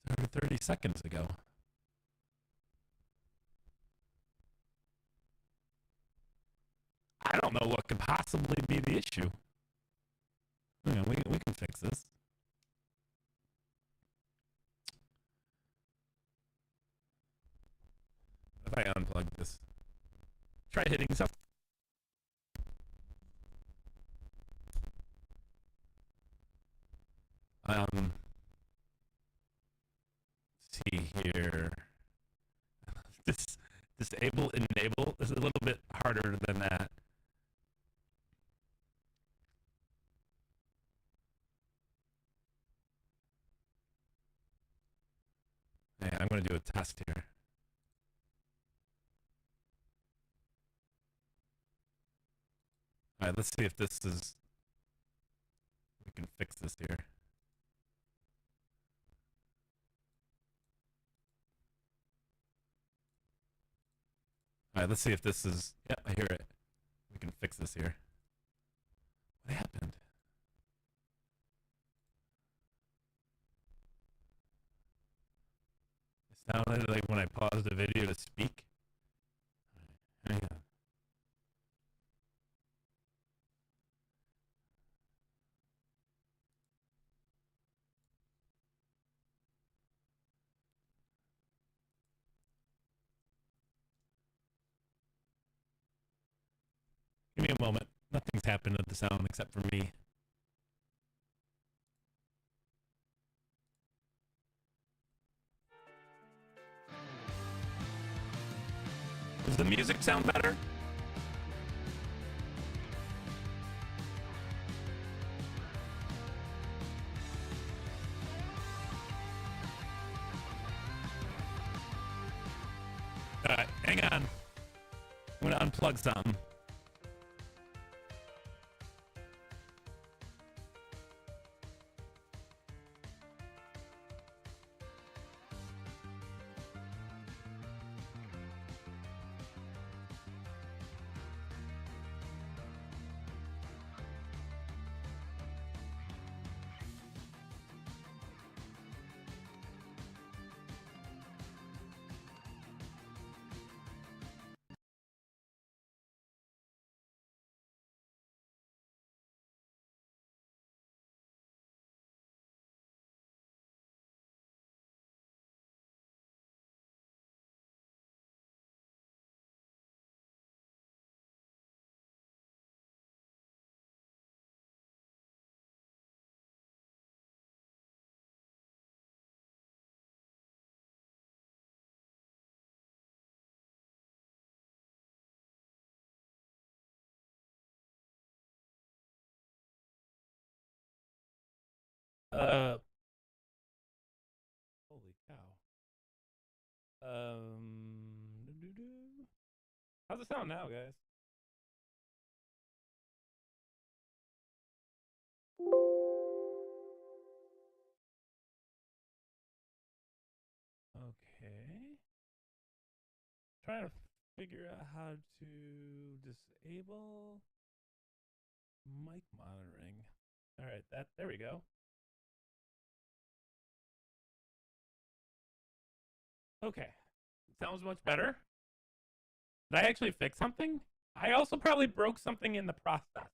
Started 30 seconds ago. I don't know what could possibly be the issue. Yeah, we can fix this. If I unplug this, try hitting something. See here. Disable, enable is a little bit harder than that. Yeah, I'm going to do a test here. All right, let's see if this is... We can fix this here. All right, let's see if this is... Yep, I hear it. We can fix this here. What happened? It sounded like when I paused the video to speak. Hang on. Give me a moment. Nothing's happened to the sound except for me. Does the music sound better? Alright, hang on. I'm gonna unplug something. Holy cow. How's it sound now, guys? Okay. Trying to figure out how to disable mic monitoring. All right, there we go. Okay. Sounds much better. Did I actually fix something? I also probably broke something in the process.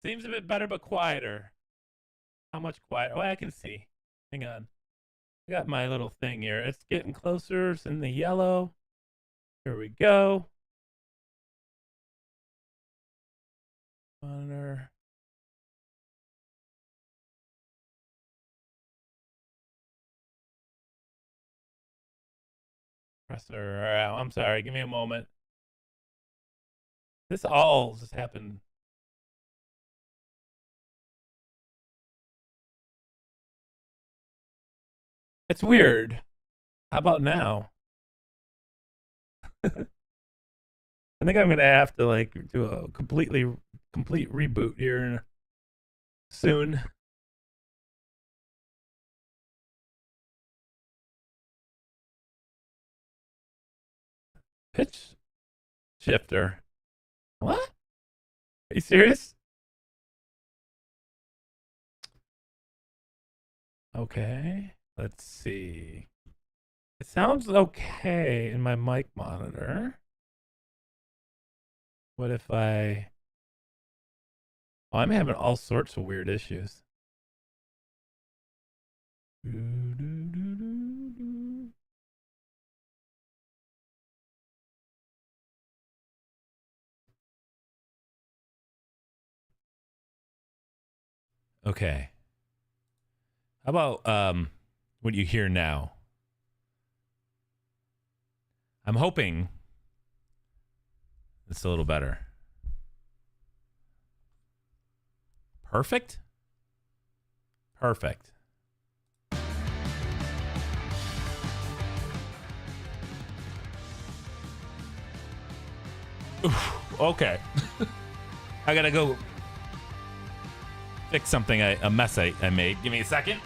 Seems a bit better, but quieter. How much quieter? Oh, I can see. Hang on. I got my little thing here. It's getting closer. It's in the yellow. Here we go. Monitor. Presser. I'm sorry. Give me a moment. This all just happened. It's weird. How about now? I think I'm gonna have to like do a complete reboot here soon. Pitch shifter. What? Are you serious? Okay. Let's see. It sounds okay in my mic monitor. What if I... Oh, I'm having all sorts of weird issues. Okay. How about what you hear now? I'm hoping it's a little better. Perfect? Perfect. Oof, okay. I gotta go fix something, a mess I made. Give me a second.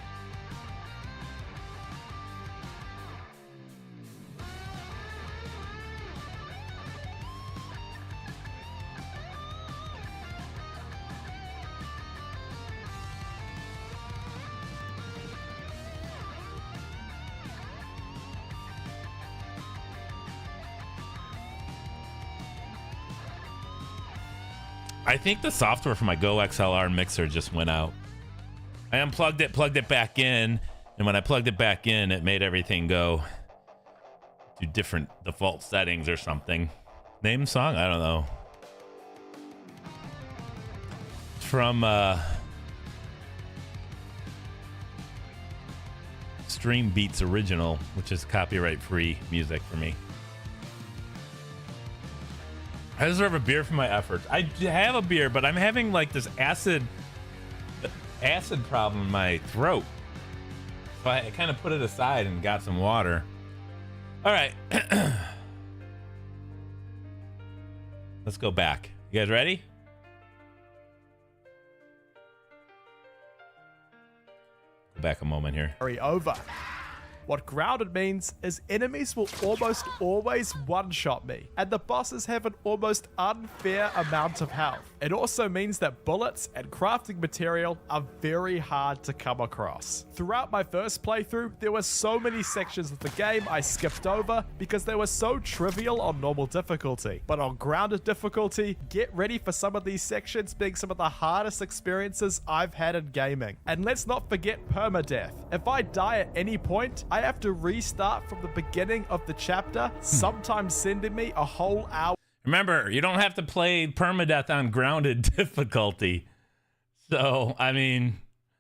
I think the software for my Go XLR mixer just went out. I unplugged it, plugged it back in, and when I plugged it back in, it made everything go to different default settings or something. Name song? I don't know. It's from Stream Beats Original, which is copyright-free music for me. I deserve a beer for my efforts. I have a beer, but I'm having like this acid problem in my throat. So I kind of put it aside and got some water. All right. Let's go back. You guys ready? Go back a moment here. Over. What grounded means is enemies will almost always one-shot me, and the bosses have an almost unfair amount of health. It also means that bullets and crafting material are very hard to come across. Throughout my first playthrough, there were so many sections of the game I skipped over because they were so trivial on normal difficulty. But on grounded difficulty, get ready for some of these sections being some of the hardest experiences I've had in gaming. And let's not forget permadeath. If I die at any point, I have to restart from the beginning of the chapter, sometimes sending me a whole hour. Remember, you don't have to play permadeath on grounded difficulty. So, I mean,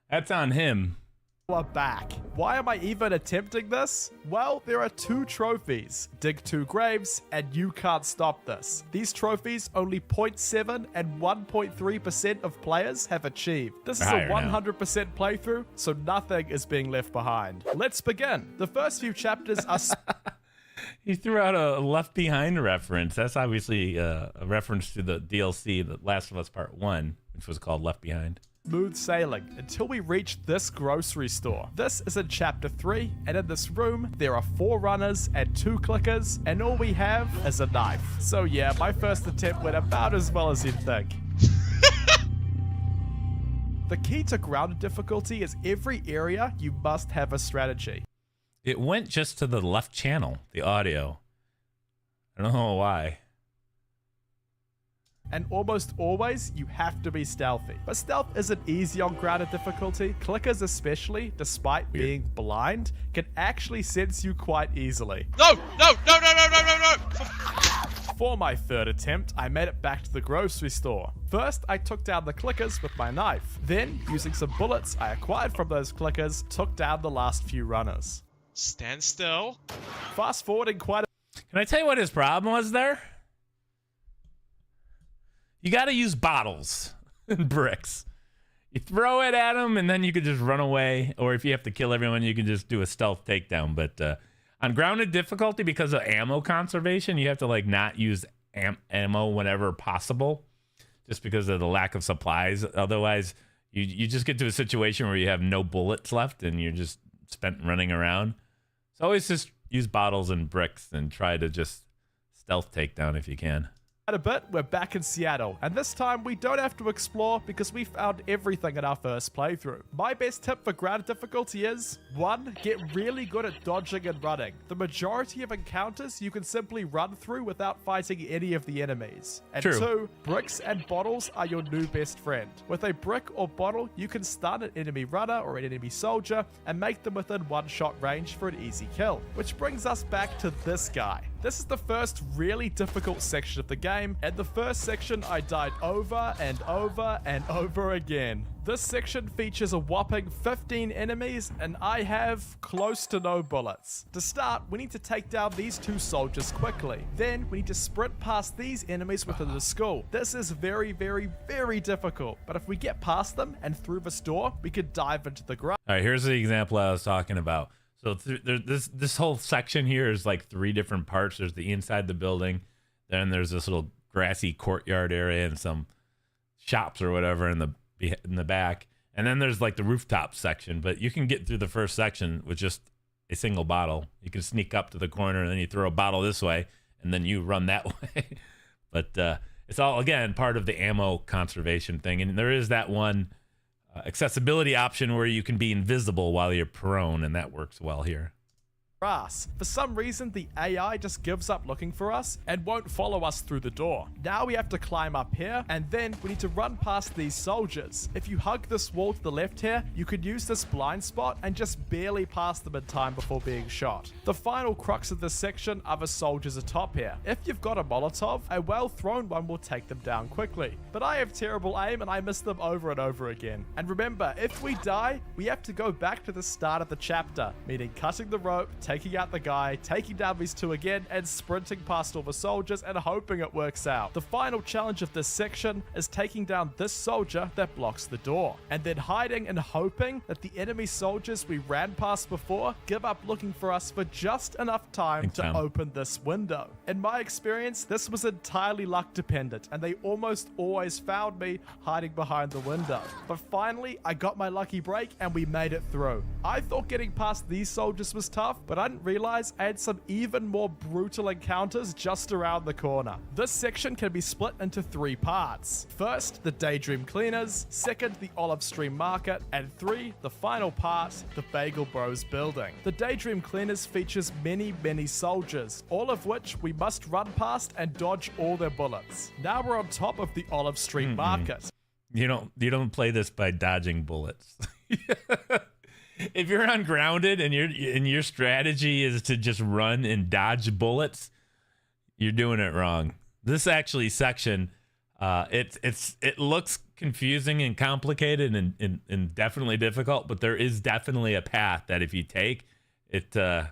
that's on him. We're back. Why am I even attempting this? Well, there are 2 trophies. Dig 2 graves, and you can't stop this. These trophies only 0.7 and 1.3% of players have achieved. This is a 100% playthrough, so nothing is being left behind. Let's begin. The first few chapters are... He threw out a Left Behind reference. That's obviously a reference to the DLC, The Last of Us Part 1, which was called Left Behind. Smooth sailing until we reach this grocery store. This is in chapter 3, and in this room there are 4 runners and 2 clickers, and all we have is a knife. So yeah, my first attempt went about as well as you'd think. The key to grounded difficulty is every area you must have a strategy. It went just to the left channel, the audio. I don't know why. And almost always, you have to be stealthy. But stealth isn't easy on grounded difficulty. Clickers especially, despite being blind, can actually sense you quite easily. No! No! No! No! No! No! No! No! For my third attempt, I made it back to the grocery store. First, I took down the clickers with my knife. Then, using some bullets I acquired from those clickers, took down the last few runners. Stand still. Fast forwarding quite a... Can I tell you what his problem was there? You got to use bottles and bricks. You throw it at them, and then you can just run away. Or if you have to kill everyone, you can just do a stealth takedown. But on grounded difficulty, because of ammo conservation, you have to like not use ammo whenever possible, just because of the lack of supplies. Otherwise, you just get to a situation where you have no bullets left, and you're just spent running around. So always just use bottles and bricks and try to just stealth takedown if you can. a bit, we're back in Seattle, and this time we don't have to explore because we found everything in our first playthrough. My best tip for grounded difficulty is, 1. Get really good at dodging and running. The majority of encounters you can simply run through without fighting any of the enemies. And True. 2. Bricks and bottles are your new best friend. With a brick or bottle, you can stun an enemy runner or an enemy soldier and make them within one-shot range for an easy kill. Which brings us back to this guy. This is the first really difficult section of the game, and the first section I died over and over and over again. This section features a whopping 15 enemies, and I have close to no bullets. To start, we need to take down these 2 soldiers quickly. Then, we need to sprint past these enemies within the school. This is very, very, very difficult, but if we get past them and through this door, we could dive into the ground. All right, here's the example I was talking about. So this whole section here is like 3 different parts. There's the inside the building, then there's this little grassy courtyard area and some shops or whatever in the back, and then there's like the rooftop section. But you can get through the first section with just a single bottle. You can sneak up to the corner and then you throw a bottle this way, and then you run that way. But it's all again part of the ammo conservation thing, and there is that one accessibility option where you can be invisible while you're prone, and that works well here. For some reason, the AI just gives up looking for us and won't follow us through the door. Now we have to climb up here, and then we need to run past these soldiers. If you hug this wall to the left here, you could use this blind spot and just barely pass them in time before being shot. The final crux of this section are the soldiers atop here. If you've got a Molotov, a well-thrown one will take them down quickly. But I have terrible aim and I miss them over and over again. And remember, if we die, we have to go back to the start of the chapter, meaning cutting the rope, taking out the guy, taking down these 2 again, and sprinting past all the soldiers and hoping it works out. The final challenge of this section is taking down this soldier that blocks the door, and then hiding and hoping that the enemy soldiers we ran past before give up looking for us for just enough time to open this window. In my experience, this was entirely luck dependent, and they almost always found me hiding behind the window. But finally, I got my lucky break and we made it through. I thought getting past these soldiers was tough, but I didn't realize I had some even more brutal encounters just around the corner. This section can be split into 3 parts. First, the Daydream Cleaners, second, the Olive Stream Market, and 3, the final part, the Bagel Bros building. The Daydream Cleaners features many soldiers, all of which we must run past and dodge all their bullets. Now we're on top of the Olive Stream Market. You don't play this by dodging bullets. If you're ungrounded and your strategy is to just run and dodge bullets, you're doing it wrong. This actually section, it looks confusing and complicated and definitely difficult, but there is definitely a path that if you take it, it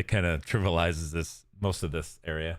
kind of trivializes most of this area.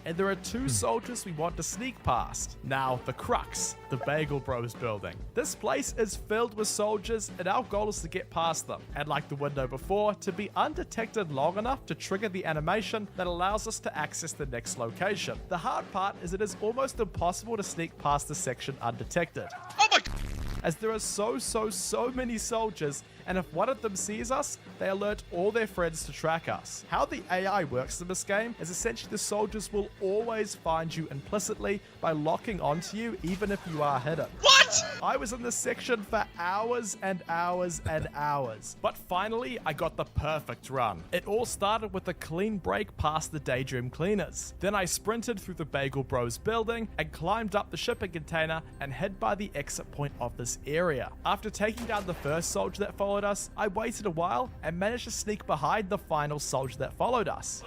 And there are 2 soldiers we want to sneak past. Now, the crux, the Bagel Bros building. This place is filled with soldiers, and our goal is to get past them. And like the window before, to be undetected long enough to trigger the animation that allows us to access the next location. The hard part is it is almost impossible to sneak past this section undetected. Oh my god! As there are so many soldiers, and if one of them sees us, they alert all their friends to track us. How the AI works in this game is essentially the soldiers will always find you implicitly by locking onto you even if you are hidden. What? I was in this section for hours and hours and hours, but finally I got the perfect run. It all started with a clean break past the Daydream Cleaners. Then I sprinted through the Bagel Bros building and climbed up the shipping container and hid by the exit point of this area. After taking down the first soldier that followed us, I waited a while and managed to sneak behind the final soldier that followed us.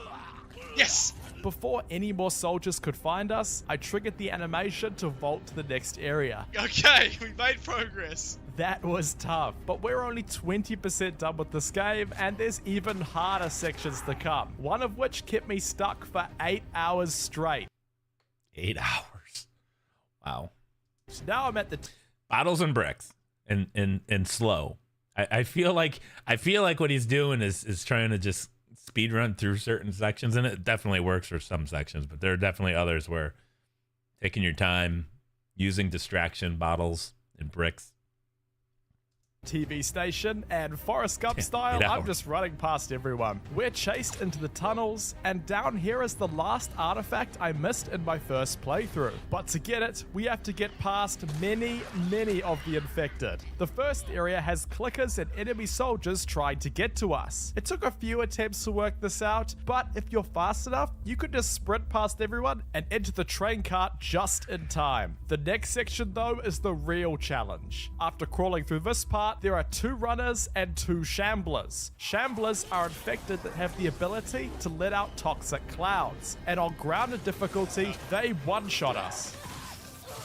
Yes! Before any more soldiers could find us, I triggered the animation to vault to the next area. Okay, we made progress. That was tough, but we're only 20% done with this game, and there's even harder sections to come, one of which kept me stuck for 8 hours straight. 8 hours. Wow. So now I'm at the bottles and bricks and slow. I feel like what he's doing is trying to just speed run through certain sections, and it definitely works for some sections, but there are definitely others where taking your time, using distraction bottles and bricks. TV station, and Forrest Gump style, I'm just running past everyone. We're chased into the tunnels, and down here is the last artifact I missed in my first playthrough. But to get it, we have to get past many of the infected. The first area has clickers and enemy soldiers trying to get to us. It took a few attempts to work this out, but if you're fast enough, you could just sprint past everyone and enter the train cart just in time. The next section though is the real challenge. After crawling through this part, there are 2 runners and 2 shamblers. Shamblers are infected that have the ability to let out toxic clouds, and on grounded difficulty, they one-shot us.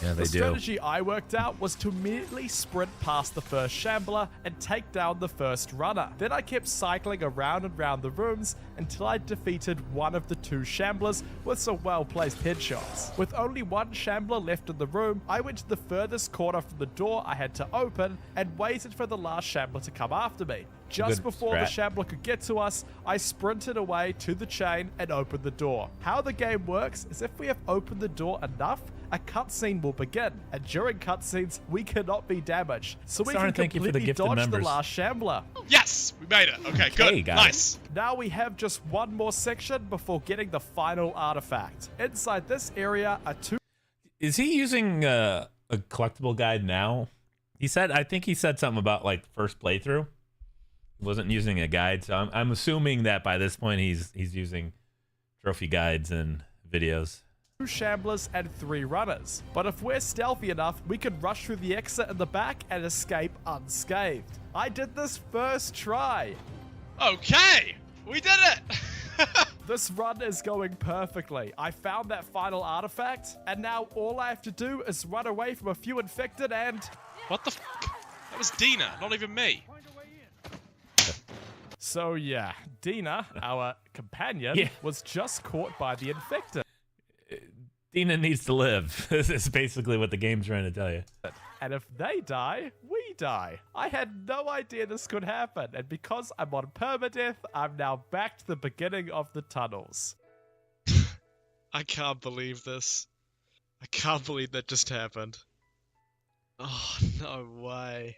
Yeah, they the strategy I worked out was to immediately sprint past the first shambler and take down the first runner. Then I kept cycling around and round the rooms until I defeated one of the 2 shamblers with some well-placed headshots. With only 1 shambler left in the room, I went to the furthest corner from the door I had to open and waited for the last shambler to come after me. Just before the shambler could get to us, I sprinted away to the chain and opened the door. How the game works is if we have opened the door enough, a cutscene will begin, and during cutscenes, we cannot be damaged, so we can completely dodge the last shambler. Yes, we made it. Okay, good, nice. Now we have just one more section before getting the final artifact. Inside this area are 2... Is he using a collectible guide now? I think he said something about like first playthrough. He wasn't using a guide, so I'm assuming that by this point he's using trophy guides and videos. 2 shamblers and 3 runners. But if we're stealthy enough, we can rush through the exit in the back and escape unscathed. I did this first try. Okay, we did it. This run is going perfectly. I found that final artifact, and now all I have to do is run away from a few infected and... What the f***? That was Dina, not even me. So yeah, Dina, our companion, was just caught by the infected. Dina needs to live. This is basically what the game's trying to tell you. And if they die, we die. I had no idea this could happen, and because I'm on permadeath, I'm now back to the beginning of the tunnels. I can't believe this. I can't believe that just happened. Oh, no way.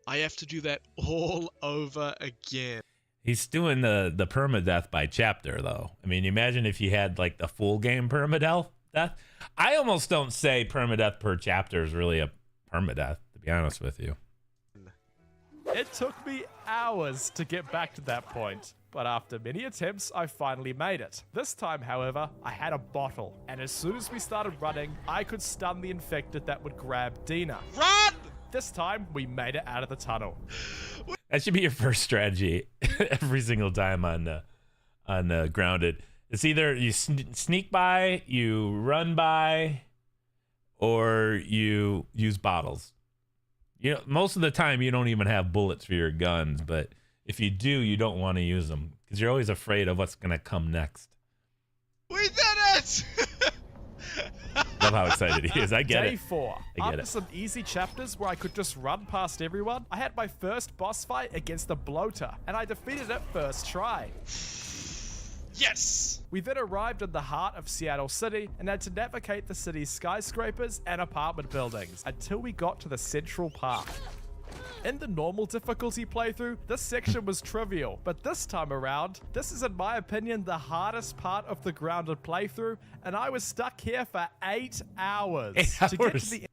I have to do that all over again. He's doing the permadeath by chapter, though. I mean, imagine if you had, like, the full game permadeath. I almost don't say permadeath per chapter is really a permadeath, to be honest with you. It took me hours to get back to that point, but after many attempts, I finally made it. This time, however, I had a bottle, and as soon as we started running, I could stun the infected that would grab Dina. Run! This time, we made it out of the tunnel. That should be your first strategy every single time on Grounded. It's either you sneak by, you run by, or you use bottles. You know, most of the time you don't even have bullets for your guns, but if you do, you don't want to use them because you're always afraid of what's gonna come next. We did it! Love how excited he is. I get Day it. 4. I get After it. some easy chapters where I could just run past everyone, I had my first boss fight against the Bloater, and I defeated it first try. Yes! We then arrived in the heart of Seattle City and had to navigate the city's skyscrapers and apartment buildings until we got to the Central Park. In the normal difficulty playthrough, this section was trivial, but this time around, this is in my opinion the hardest part of the grounded playthrough, and I was stuck here for 8 hours. 8 To get hours. to the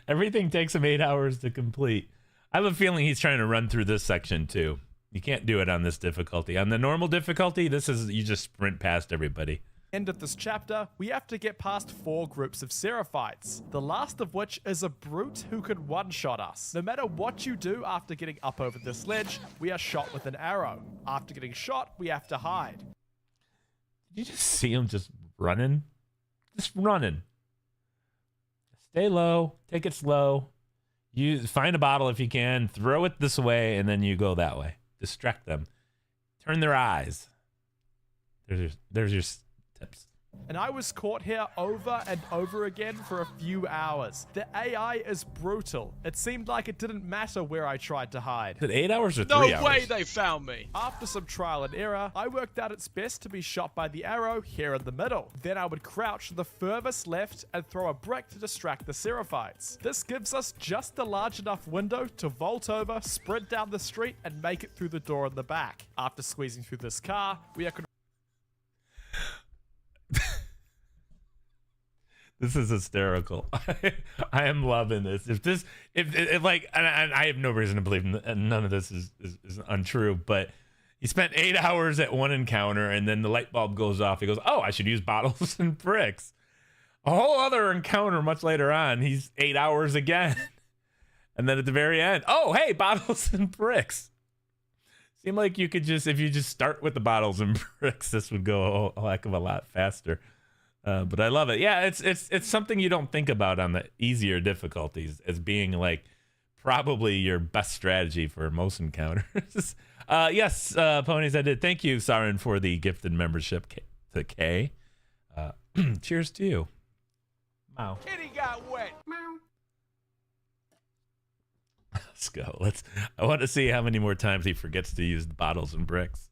Everything takes him 8 hours to complete. I have a feeling he's trying to run through this section too. You can't do it on this difficulty. On the normal difficulty, this is you just sprint past everybody. end of this chapter, we have to get past 4 groups of Seraphites, the last of which is a brute who can one-shot us. No matter what you do after getting up over this ledge, we are shot with an arrow. After getting shot, we have to hide. Did you just see him just running? Just running. Stay low, take it slow. You find a bottle if you can, throw it this way, and then you go that way. Distract them. Turn their eyes. There's your tips. And I was caught here over and over again for a few hours. The AI is brutal. It seemed like it didn't matter where I tried to hide. Is it 8 hours or 3 No hours? way they found me. After some trial and error, I worked out it's best to be shot by the arrow here in the middle. Then I would crouch to the furthest left and throw a brick to distract the Seraphites. This gives us just a large enough window to vault over, sprint down the street, and make it through the door in the back. After squeezing through this car, we are This is hysterical. I am loving this. If like, and I have no reason to believe none of this is untrue, but he spent 8 hours at one encounter and then the light bulb goes off. He goes, oh, I should use bottles and bricks. A whole other encounter much later on, he's 8 hours again. And then at the very end, oh, hey, bottles and bricks. Seemed like you could just, if you just start with the bottles and bricks, this would go a heck of a lot faster. But I love it. Yeah, it's something you don't think about on the easier difficulties as being like probably your best strategy for most encounters. Yes, ponies, I did. Thank you, Sarin, for the gifted membership to K. Cheers to you. Wow. Kitty got wet. Let's go. I want to see how many more times he forgets to use the bottles and bricks.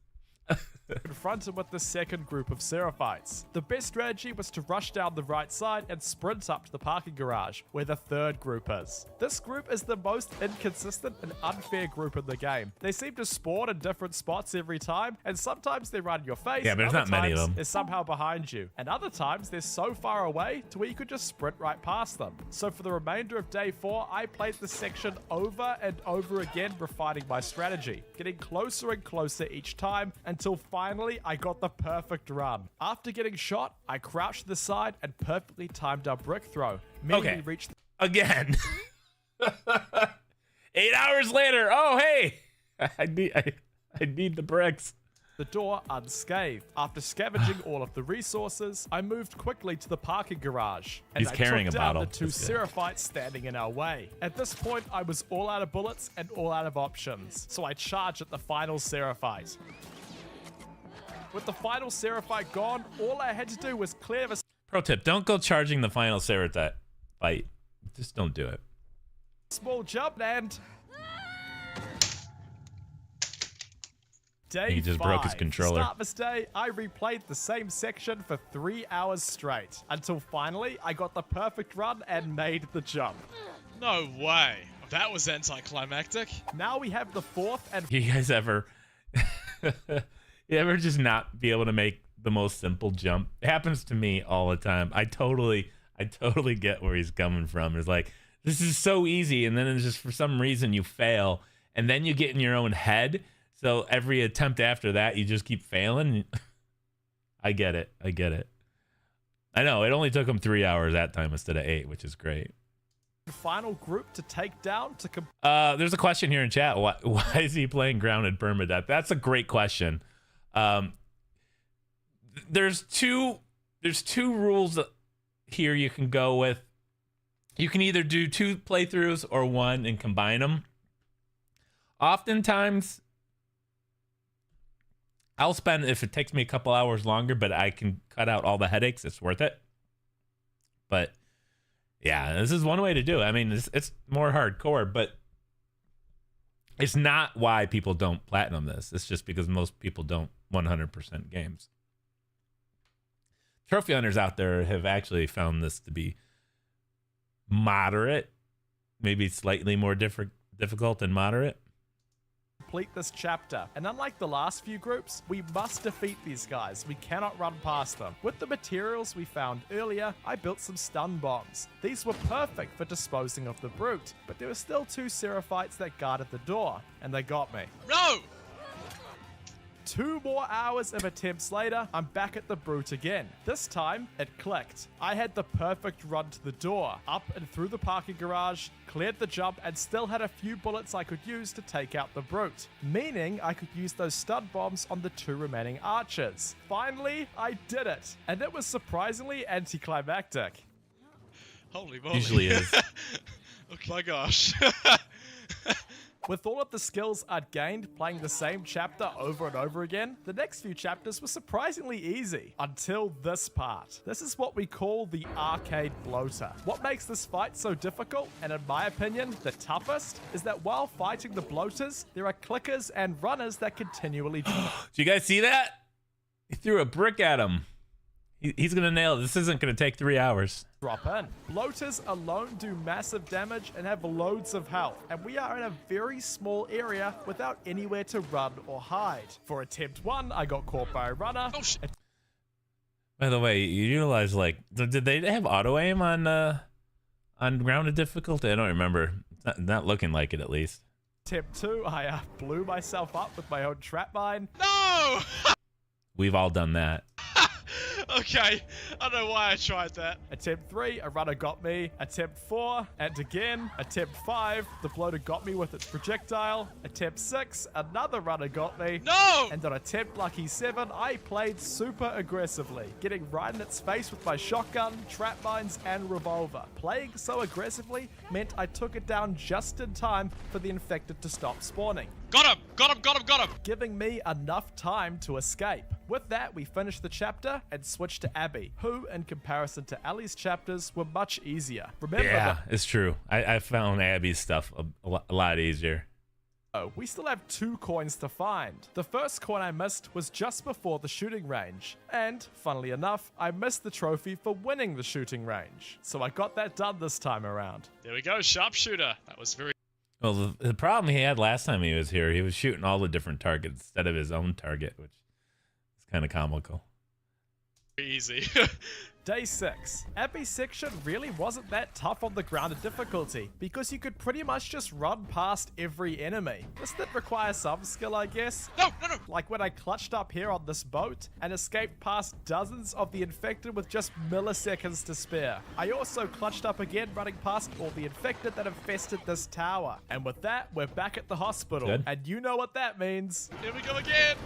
confronted with the second group of Seraphites. The best strategy was to rush down the right side and sprint up to the parking garage, where the third group is. This group is the most inconsistent and unfair group in the game. They seem to spawn in different spots every time, and sometimes they run your face, yeah, but there's not many of them. They're somehow behind you, and other times they're so far away to where you could just sprint right past them. So for the remainder of day 4, I played this section over and over again, refining my strategy, getting closer and closer each time until finally I got the perfect run. After getting shot, I crouched to the side and perfectly timed our brick throw, meaning we reached again. 8 hours later. Oh, hey, I need the bricks. the door unscathed. After scavenging all of the resources, I moved quickly to the parking garage, and He's I carrying took a down bottle. the 2 That's good. Seraphites standing in our way. At this point, I was all out of bullets and all out of options, so I charged at the final Seraphite. With the final Seraphite gone, all I had to do was clear the Pro tip, don't go charging the final Seraphite fight. Just don't do it. small jump and... Day He just broke his 5. controller. To start this day, I replayed the same section for 3 hours straight, until finally I got the perfect run and made the jump. No way. That was anticlimactic. Now we have the 4th and You guys ever you ever just not be able to make the most simple jump? It happens to me all the time. I totally get where he's coming from. It's like, this is so easy, and then it's just for some reason you fail, and then you get in your own head. So every attempt after that, you just keep failing. I get it. I know, it only took him 3 hours that time instead of 8, which is great. final group to take down to There's a question here in chat. Why is he playing grounded permadeath? That's a great question. There's two rules here you can go with. You can either do 2 playthroughs or 1 and combine them. Oftentimes, I'll spend, if it takes me a couple hours longer, but I can cut out all the headaches, it's worth it. But yeah, this is one way to do it. I mean, it's more hardcore, but it's not why people don't platinum this. It's just because most people don't 100% games. Trophy hunters out there have actually found this to be moderate, maybe slightly more difficult than moderate. Complete this chapter, and unlike the last few groups, we must defeat these guys. We cannot run past them. With the materials we found earlier, I built some stun bombs. These were perfect for disposing of the brute, but there were still 2 Seraphites that guarded the door, and they got me. No! 2 more hours of attempts later, I'm back at the brute again. This time, it clicked. I had the perfect run to the door, up and through the parking garage, cleared the jump, and still had a few bullets I could use to take out the brute, meaning I could use those stun bombs on the 2 remaining archers. Finally, I did it, and it was surprisingly anticlimactic. Holy moly. Usually is. Oh my gosh. With all of the skills I'd gained playing the same chapter over and over again, the next few chapters were surprisingly easy, until this part. This is what we call the arcade bloater. What makes this fight so difficult, and in my opinion, the toughest, is that while fighting the bloaters, there are clickers and runners that continually Did you guys see that? He threw a brick at him. He's gonna nail it. This isn't gonna take 3 hours. drop in. Bloaters alone do massive damage and have loads of health, and we are in a very small area without anywhere to run or hide. For attempt 1, I got caught by a runner. Oh shit. By the way, you utilize, like, did they have auto aim on grounded difficulty? I don't remember. It's not looking like it, at least. Attempt 2, I blew myself up with my own trap mine. No! We've all done that. Okay, I don't know why I tried that. Attempt 3, a runner got me. Attempt 4, and again. Attempt 5, the bloater got me with its projectile. Attempt 6, another runner got me. No! And on attempt lucky 7, I played super aggressively, getting right in its face with my shotgun, trap mines, and revolver. Playing so aggressively meant I took it down just in time for the infected to stop spawning, Got him! Got him! Got him! Got him! giving me enough time to escape. With that, we finished the chapter and switched to Abby, who, in comparison to Ellie's chapters, were much easier. Remember Yeah, it's true. I found Abby's stuff a lot easier. we still have 2 coins to find. The first coin I missed was just before the shooting range, and, funnily enough, I missed the trophy for winning the shooting range. So I got that done this time around. There we go, sharpshooter. That was very Well, the problem he had last time he was here, he was shooting all the different targets instead of his own target, which is kind of comical. easy. Day 6. Abby's section really wasn't that tough on the grounded difficulty, because you could pretty much just run past every enemy. This did require some skill, I guess. No, no, no. Like when I clutched up here on this boat and escaped past dozens of the infected with just milliseconds to spare. I also clutched up again running past all the infected that infested this tower. And with that, we're back at the hospital. Good. And you know what that means. Here we go again.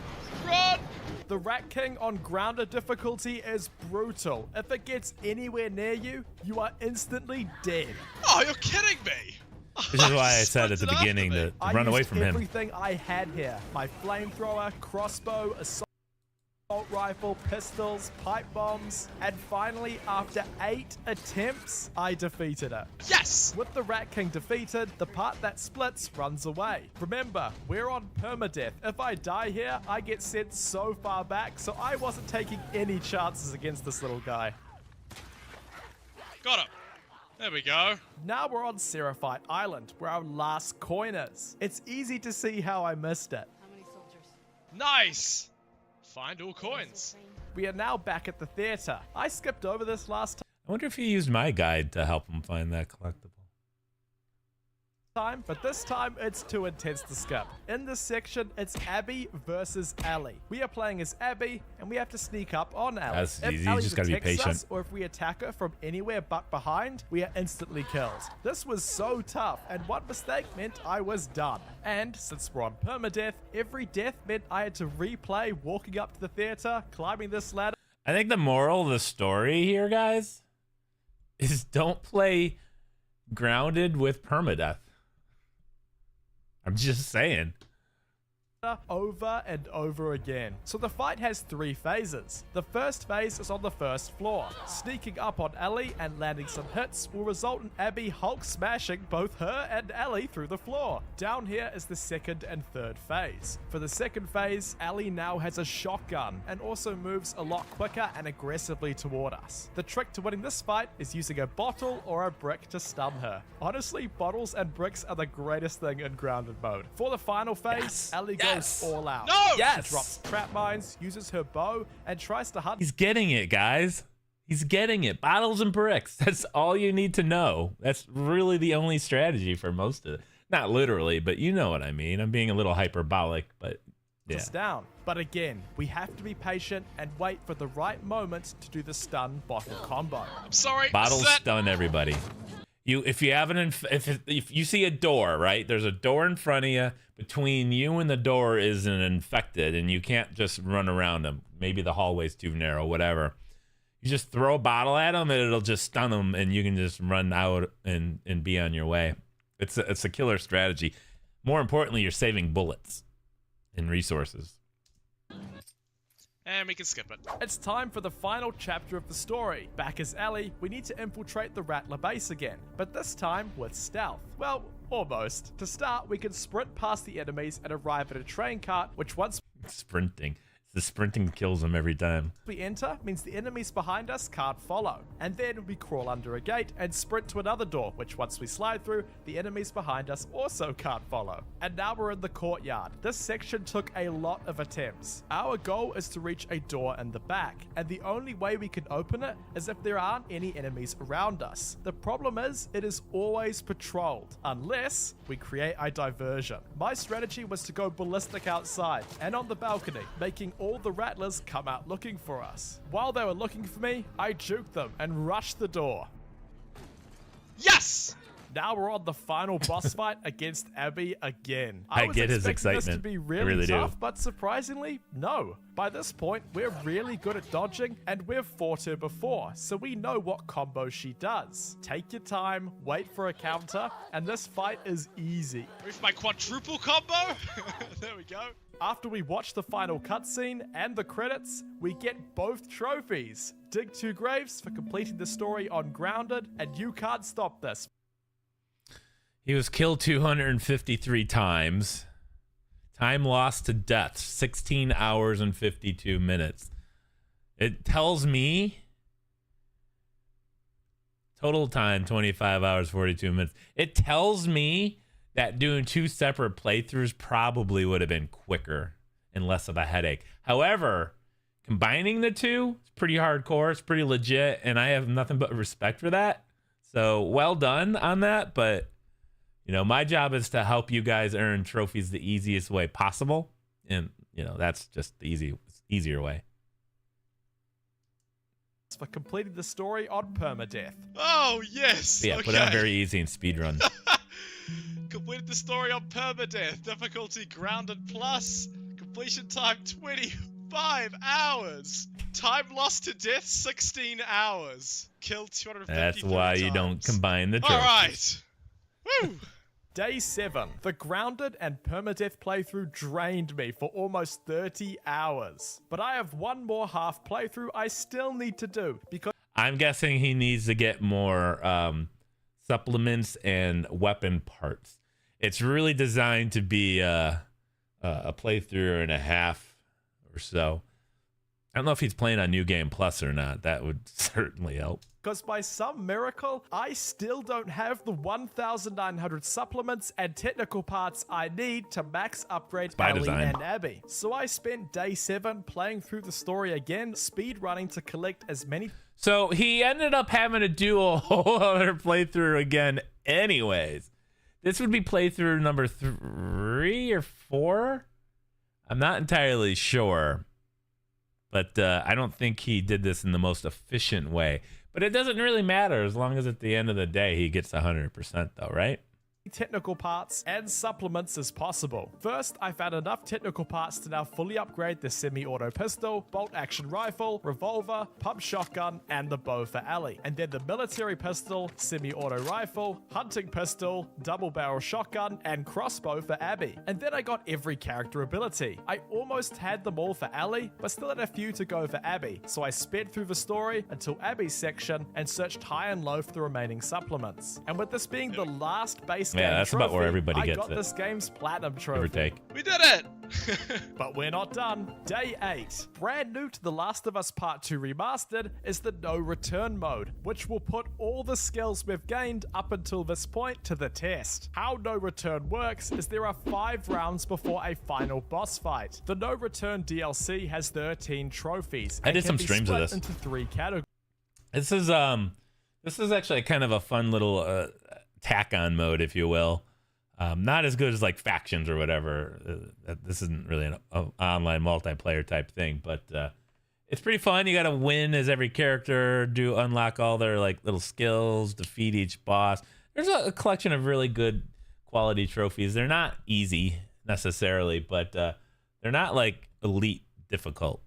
Run! The Rat King on grounded difficulty is brutal. If it gets anywhere near you, you are instantly dead. Oh, you're kidding me. This is why I said at the beginning to I run away used from him. everything I had here. My flamethrower, crossbow, assault rifle, pistols, pipe bombs, and finally, after 8 attempts, I defeated it. Yes! With the Rat King defeated, the part that splits runs away. Remember, we're on permadeath. If I die here, I get sent so far back, so I wasn't taking any chances against this little guy. Got him. There we go. Now we're on Seraphite Island, where our last coin is. It's easy to see how I missed it. Nice. Find all coins. We are now back at the theater. I skipped over this last I wonder if he used my guide to help him find that collectible. time, but this time it's too intense to skip. In this section, it's Abby versus Ellie. We are playing as Abby, and we have to sneak up on Ellie. That's If easy, you Ellie just gotta be detects patient. us, or if we attack her from anywhere but behind, we are instantly killed. This was so tough, and one mistake meant I was done. And since we're on permadeath, every death meant I had to replay walking up to the theater, climbing this ladder. I think the moral of the story here, guys, is don't play grounded with permadeath. I'm just saying. Over and over again. So the fight has 3 phases. The first phase is on the first floor. Sneaking up on Ellie and landing some hits will result in Abby Hulk smashing both her and Ellie through the floor. Down here is the second and third phase. For the second phase, Ellie now has a shotgun and also moves a lot quicker and aggressively toward us. The trick to winning this fight is using a bottle or a brick to stun her. Honestly, bottles and bricks are the greatest thing in grounded mode. For the final phase, Ellie goes all out. No! She drops trap mines, uses her bow, and tries to hunt. He's getting it, guys. He's getting it. Bottles and bricks. That's all you need to know. That's really the only strategy for most of it. Not literally, but you know what I mean. I'm being a little hyperbolic, but yeah. Us down. But again, we have to be patient and wait for the right moment to do the stun bottle combo. I'm sorry. Bottles set. stun everybody. If you have if you see a door, right? There's a door in front of you. Between you and the door is an infected, and you can't just run around them. Maybe the hallway's too narrow, whatever. You just throw a bottle at them, and it'll just stun them, and you can just run out and be on your way. It's a killer strategy. More importantly, you're saving bullets and resources. And we can skip it. It's time for the final chapter of the story. Back as Ellie, we need to infiltrate the Rattler base again, but this time with stealth. Well, almost. To start, we can sprint past the enemies and arrive at a train cart, which once Sprinting. The sprinting kills them every time. we enter means the enemies behind us can't follow. And then we crawl under a gate and sprint to another door, which once we slide through, the enemies behind us also can't follow. And now we're in the courtyard. This section took a lot of attempts. Our goal is to reach a door in the back, and the only way we can open it is if there aren't any enemies around us. The problem is, it is always patrolled, unless we create a diversion. My strategy was to go ballistic outside and on the balcony, making all the Rattlers come out looking for us. While they were looking for me, I juked them and rushed the door. Yes! Now we're on the final boss fight against Abby again. I was get his expecting this to excitement. be I really, really do. tough, but surprisingly, no. By this point, we're really good at dodging, and we've fought her before, so we know what combo she does. Take your time, wait for a counter, and this fight is easy. With my quadruple combo? There we go. After we watch the final cutscene and the credits, we get both trophies. Dig 2 graves for completing the story on Grounded, and you can't stop this. He was killed 253 times. Time lost to death, 16 hours and 52 minutes. It tells me total time, 25 hours, 42 minutes. It tells me that doing 2 separate playthroughs probably would have been quicker and less of a headache. However, combining the two, it's pretty hardcore. It's pretty legit, and I have nothing but respect for that. So well done on that, but you know, my job is to help you guys earn trophies the easiest way possible. And, you know, that's just the easier way. For completing the story on permadeath. Oh, yes! But yeah, okay. put it on very easy and speedrun. Completed the story on permadeath. Difficulty grounded plus. Completion time 25 hours. Time lost to death 16 hours. Killed 250 That's why you don't combine the trophies. Alright. Woo! Day 7. The Grounded and permadeath playthrough drained me for almost 30 hours. But I have one more half playthrough I still need to do because I'm guessing he needs to get more supplements and weapon parts. It's really designed to be a playthrough and a half or so. I don't know if he's playing on New Game Plus or not. That would certainly help. because by some miracle, I still don't have the 1,900 supplements and technical parts I need to max upgrade By Ellie design. and Abby. So I spent day 7 playing through the story again, speed running to collect as many. So he ended up having to do a whole other playthrough again anyways. This would be playthrough number 3 or 4? I'm not entirely sure. But I don't think he did this in the most efficient way. But it doesn't really matter as long as at the end of the day he gets 100% though, right? technical parts and supplements as possible. First, I found enough technical parts to now fully upgrade the semi-auto pistol, bolt-action rifle, revolver, pump shotgun, and the bow for Ellie. And then the military pistol, semi-auto rifle, hunting pistol, double-barrel shotgun, and crossbow for Abby. And then I got every character ability. I almost had them all for Ellie, but still had a few to go for Abby, so I sped through the story until Abby's section and searched high and low for the remaining supplements. And with this being the last base game that's trophy, about where everybody I gets got it. this game's platinum Give or trophy. take. We did it! But we're not done. Day 8. Brand new to The Last of Us Part 2 Remastered is the No Return mode, which will put all the skills we've gained up until this point to the test. How No Return works is there are 5 rounds before a final boss fight. The No Return DLC has 13 trophies. I and did can some be streams of split this. into 3 categories. This is actually kind of a fun little tack-on mode, if you will. Not as good as like factions or whatever. This isn't really an online multiplayer type thing, but it's pretty fun. You got to win as every character, unlock all their like little skills, defeat each boss. There's a collection of really good quality trophies. They're not easy necessarily, but they're not like elite difficult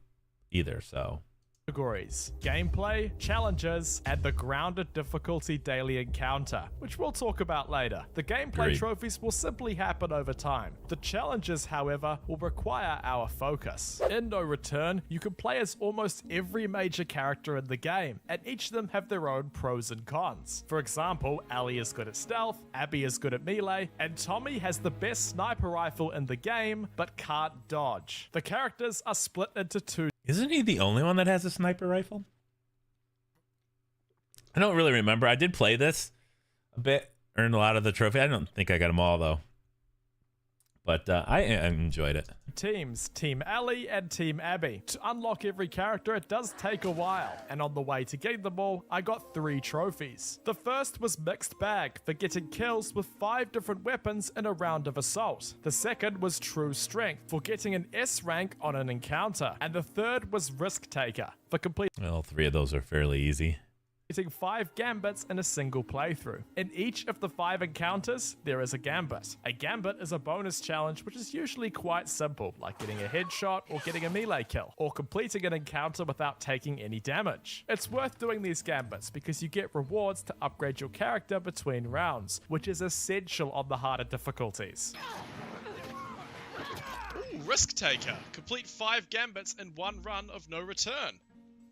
either. So. Categories: gameplay, challenges, and the grounded difficulty daily encounter, which we'll talk about later. The gameplay Agreed. trophies will simply happen over time. The challenges, however, will require our focus. In No Return, you can play as almost every major character in the game, and each of them have their own pros and cons. For example, Ellie is good at stealth, Abby is good at melee, and Tommy has the best sniper rifle in the game, but can't dodge. The characters are split into 2. Isn't he the only one that has a sniper rifle? I don't really remember. I did play this a bit, earned a lot of the trophy. I don't think I got them all, though. But I enjoyed it. Teams, Team Ellie and Team Abby. To unlock every character, it does take a while, and on the way to getting them all, I got 3 trophies. The first was Mixed Bag, for getting kills with 5 different weapons in a round of assault. The second was True Strength, for getting an S rank on an encounter. And the third was Risk Taker, for completing Well, 3 of those are fairly easy. 5 gambits in a single playthrough. In each of the 5 encounters, there is a gambit. A gambit is a bonus challenge which is usually quite simple, like getting a headshot or getting a melee kill, or completing an encounter without taking any damage. It's worth doing these gambits because you get rewards to upgrade your character between rounds, which is essential on the harder difficulties. Ooh, Risk Taker. Complete 5 gambits in 1 run of No Return.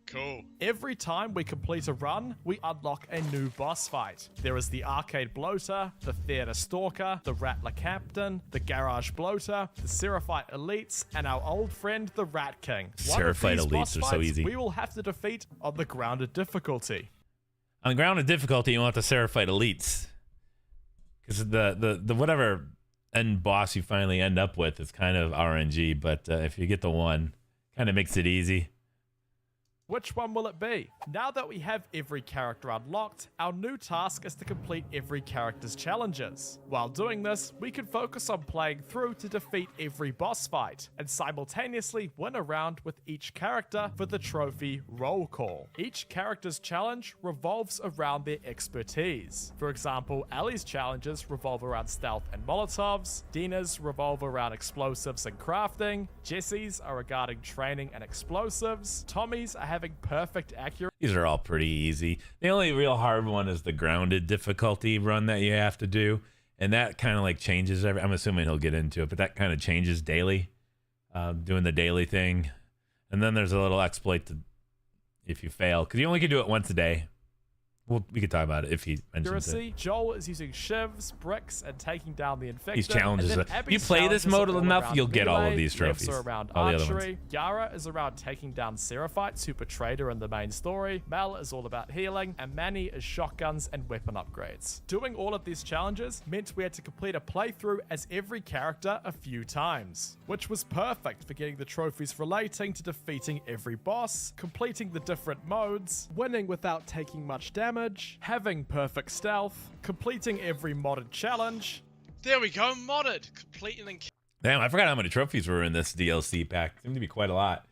Cool. Every time we complete a run, we unlock a new boss fight. There is the Arcade Bloater, the Theater Stalker, the Rattler Captain, the Garage Bloater, the Seraphite Elites, and our old friend, the Rat King. Seraphite Elites are so easy. We will have to defeat on the grounded difficulty. On the ground of difficulty, you want the Seraphite Elites. Because the whatever end boss you finally end up with is kind of RNG, but if you get the one, kind of makes it easy. Which one will it be? Now that we have every character unlocked, our new task is to complete every character's challenges. While doing this, we can focus on playing through to defeat every boss fight, and simultaneously win a round with each character for the trophy roll call. Each character's challenge revolves around their expertise. For example, Ellie's challenges revolve around stealth and Molotovs, Dina's revolve around explosives and crafting, Jesse's are regarding training and explosives, Tommy's are having perfect accuracy. These are all pretty easy. The only real hard one is the grounded difficulty run that you have to do. And that kind of like changes I'm assuming he'll get into it, but that kind of changes daily. Doing the daily thing. And then there's a little exploit to if you fail. Because you only can do it once a day. Well, we could talk about it if he mentions it. Joel is using shivs, bricks, and taking down the infected. These challenges. And then If you Abby's play this challenges mode are all enough, around you'll get all of melee, these trophies. Rifts are around All the other archery. ones. Yara is around taking down Seraphites who betrayed her in the main story. Mel is all about healing. And Manny is shotguns and weapon upgrades. Doing all of these challenges meant we had to complete a playthrough as every character a few times, which was perfect for getting the trophies relating to defeating every boss, completing the different modes, winning without taking much damage, having perfect stealth, completing every modded challenge. There we go, modded. Completing and Damn, I forgot how many trophies were in this DLC pack. Seemed to be quite a lot.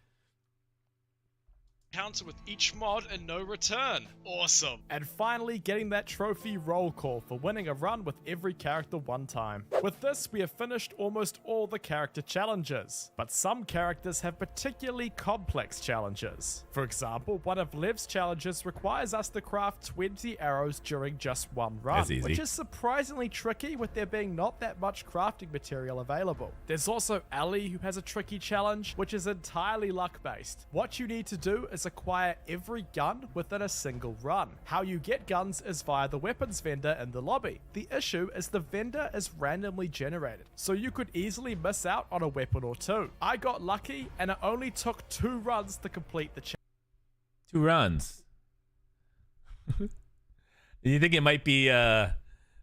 Counter with each mod and no return. Awesome. And finally getting that trophy roll call for winning a run with every character one time. With this, we have finished almost all the character challenges, but some characters have particularly complex challenges. For example, one of Lev's challenges requires us to craft 20 arrows during just one run, That's easy. which is surprisingly tricky with there being not that much crafting material available. There's also Ellie, who has a tricky challenge, which is entirely luck-based. What you need to do is acquire every gun within a single run. How you get guns is via the weapons vendor in the lobby. The issue is the vendor is randomly generated, so you could easily miss out on a weapon or two. I got lucky and it only took 2 runs to complete the challenge. 2 runs. You think it might be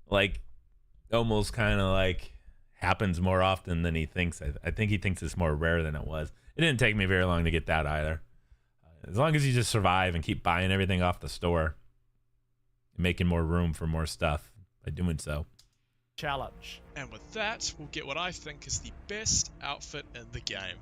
like almost kind of like happens more often than he thinks? I think he thinks it's more rare than it was. It didn't take me very long to get that either. As long as you just survive and keep buying everything off the store, making more room for more stuff by doing so. Challenge. And with that, we'll get what I think is the best outfit in the game.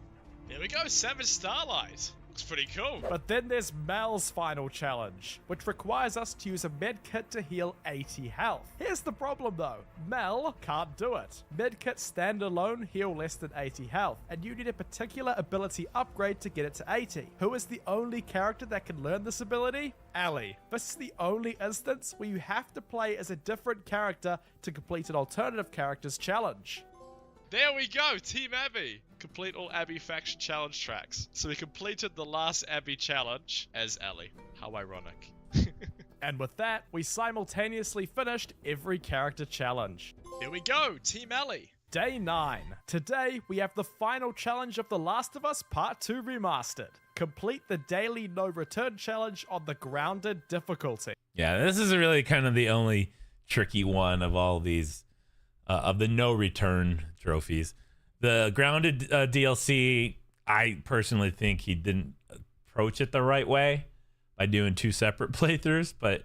There we go, Savage Starlight. Looks pretty cool. But then there's Mel's final challenge, which requires us to use a medkit to heal 80 health. Here's the problem though, Mel can't do it. Medkits standalone heal less than 80 health, and you need a particular ability upgrade to get it to 80. Who is the only character that can learn this ability? Ellie. This is the only instance where you have to play as a different character to complete an alternative character's challenge. There we go, Team Abby. Complete all Abby faction challenge tracks. So we completed the last Abby challenge as Ellie. How ironic. And with that, we simultaneously finished every character challenge. Here we go, Team Ellie. Day 9. Today, we have the final challenge of The Last of Us Part 2 Remastered. Complete the daily no return challenge on the grounded difficulty. Yeah, this is really kind of the only tricky one of all these, of the no return trophies. The grounded DLC, I personally think he didn't approach it the right way by doing 2 separate playthroughs. But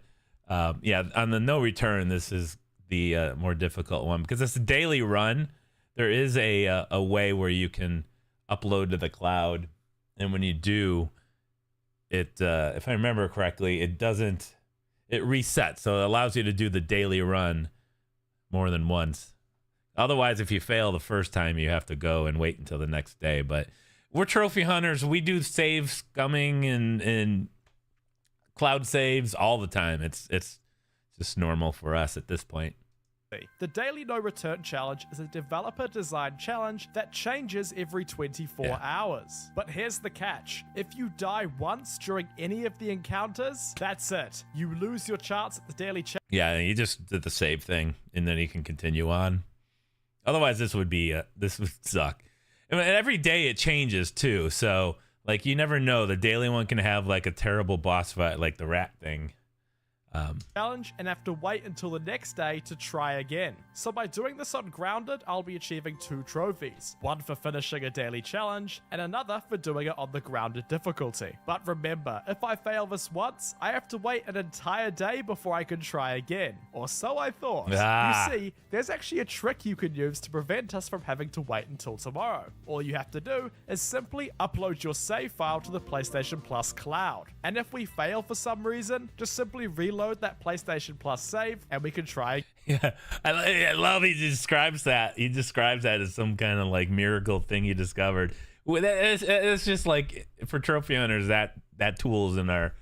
yeah, on the no return, this is the more difficult one because it's a daily run. There is a way where you can upload to the cloud, and when you do, it if I remember correctly, it resets, so it allows you to do the daily run more than once. Otherwise, if you fail the first time, you have to go and wait until the next day. But we're trophy hunters. We do save scumming and cloud saves all the time. It's just normal for us at this point. The Daily No Return Challenge is a developer-designed challenge that changes every 24 hours. But here's the catch. If you die once during any of the encounters, that's it. You lose your chance at the daily challenge. Yeah, you just did the save thing, and then you can continue on. Otherwise, this would suck. And every day it changes, too. So, like, you never know. The daily one can have, like, a terrible boss fight, like the rat thing. Challenge and have to wait until the next day to try again. So by doing this on Grounded, I'll be achieving 2 trophies. One for finishing a daily challenge, and another for doing it on the Grounded difficulty. But remember, if I fail this once, I have to wait an entire day before I can try again. Or so I thought. You see, there's actually a trick you can use to prevent us from having to wait until tomorrow. All you have to do is simply upload your save file to the PlayStation Plus cloud. And if we fail for some reason, just simply reload that PlayStation Plus save and we can try. Yeah, I love he describes that. He describes that as some kind of like miracle thing he discovered. It's just like for trophy hunters, that tool's in our